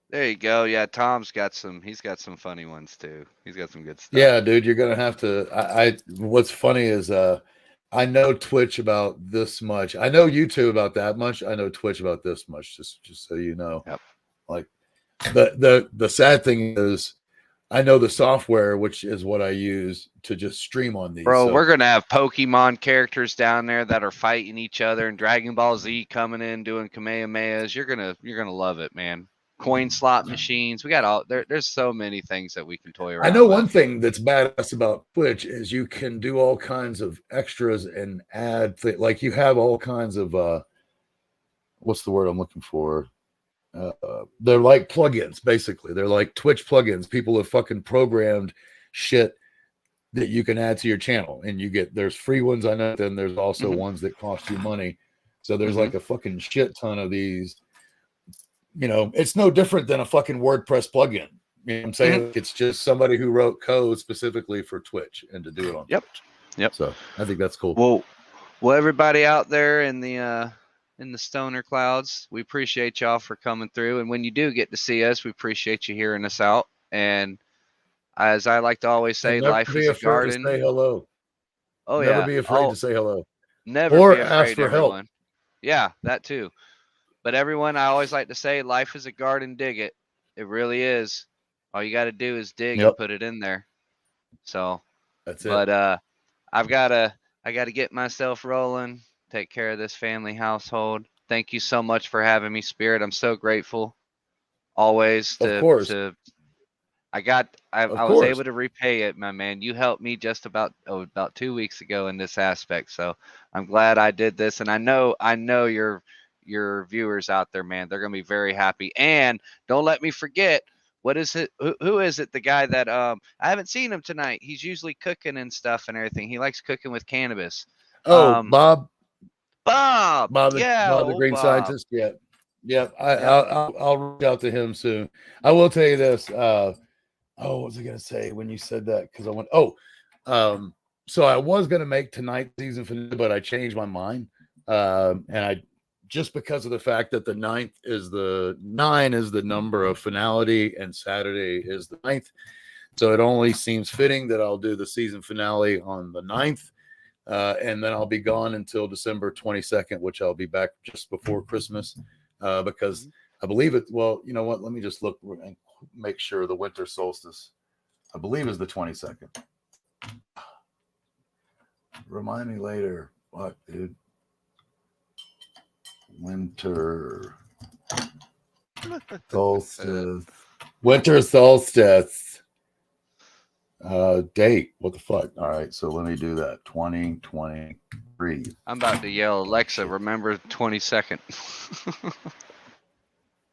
There you go. Yeah, Tom's got some. He's got some funny ones too. He's got some good stuff. Yeah, dude, you're gonna have to. What's funny is I know Twitch about this much. I know YouTube about that much. I know Twitch about this much. Just so you know. Yep. Like the sad thing is, I know the software, which is what I use to just stream on these. Bro, we're gonna have Pokemon characters down there that are fighting each other, and Dragon Ball Z coming in doing Kamehamehas. You're gonna love it, man. Coin slot machines. We got all there's so many things that we can toy around. I know with. one thing that's badass about Twitch is you can do all kinds of extras and add like you have all kinds of what's the word I'm looking for? They're like plugins, basically. They're like Twitch plugins. People have fucking programmed shit that you can add to your channel, and there's free ones, I know. Then there's also ones that cost you money. So there's like a fucking shit ton of these. It's no different than a fucking WordPress plugin. You know what I'm saying? It's just somebody who wrote code specifically for Twitch and to do it on Twitch. Yep. So I think that's cool. Well, everybody out there in the stoner clouds, we appreciate y'all for coming through. And when you do get to see us, we appreciate you hearing us out. And as I like to always say, life is a garden. To say hello. Oh, never be afraid to say hello. Never or be afraid, ask for everyone. help. Yeah, that too. But everyone, I always like to say, life is a garden, dig it. It really is. All you got to do is dig and put it in there. So that's it. But I got to get myself rolling, take care of this family household. Thank you so much for having me, Spirit. I'm so grateful always of course. I was able to repay it, my man. You helped me just about 2 weeks ago in this aspect. So I'm glad I did this. And I know your viewers out there, man, they're going to be very happy. And don't let me forget, what is it? Who is it? The guy that I haven't seen him tonight. He's usually cooking and stuff and everything. He likes cooking with cannabis. Oh, Bob. Bob, the green scientist. Yeah. I'll reach out to him soon. I will tell you this. What was I gonna say when you said that? Because I went, so I was gonna make tonight's season finale, but I changed my mind. And I just because of the fact that the 9 is the number of finality and Saturday is the 9th. So it only seems fitting that I'll do the season finale on the 9th. And then I'll be gone until December 22nd, which I'll be back just before Christmas, because I believe it. Well, you know what? Let me just look and make sure the winter solstice, I believe, is the 22nd. Remind me later. What, dude? Winter solstice. Winter solstice. Date. What the fuck? All right, so let me do that. 2023. I'm about to yell, Alexa, remember 22nd.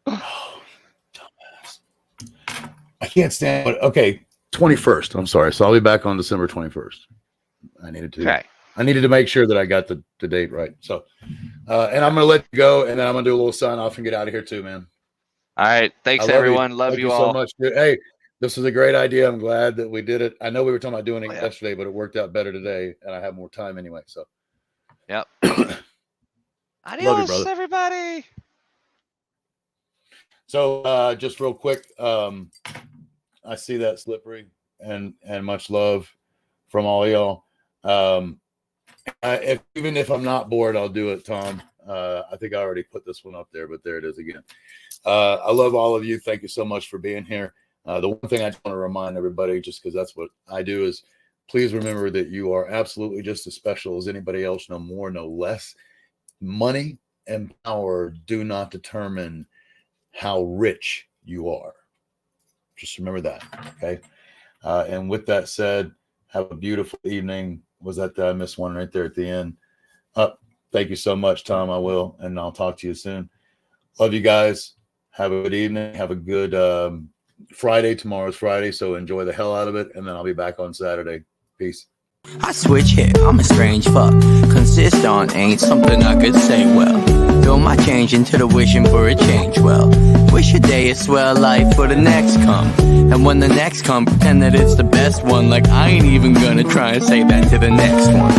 Oh, dumbass. I can't stand it. Okay, 21st. I'm sorry. So I'll be back on December 21st. I needed to make sure that I got the date right. So, and I'm going to let you go, and then I'm going to do a little sign off and get out of here too, man. All right. Thanks, everyone. Love you all so much, dude. Hey, this was a great idea. I'm glad that we did it. I know we were talking about doing it yesterday, but it worked out better today, and I have more time anyway. So, yep. Adios, love you, brother. Everybody. So, just real quick, I see that Slippery, and much love from all y'all. Even if I'm not bored, I'll do it, Tom. I think I already put this one up there, but there it is again. I love all of you. Thank you so much for being here. The one thing I just want to remind everybody, just because that's what I do, is please remember that you are absolutely just as special as anybody else, no more, no less. Money and power do not determine how rich you are. Just remember that, okay? And with that said, have a beautiful evening. Was that I missed one right there at the end? Thank you so much, Tom. I will, and I'll talk to you soon. Love you guys. Have a good evening. Have a good Friday. Tomorrow's Friday, so enjoy the hell out of it, and then I'll be back on Saturday. Peace. I switch hit, I'm a strange fuck. Consist on ain't something I could say well. Throw my change into the wishing for a change well. Wish a day a swell life for the next come. And when the next come, pretend that it's the best one. Like I ain't even gonna try and say that to the next one.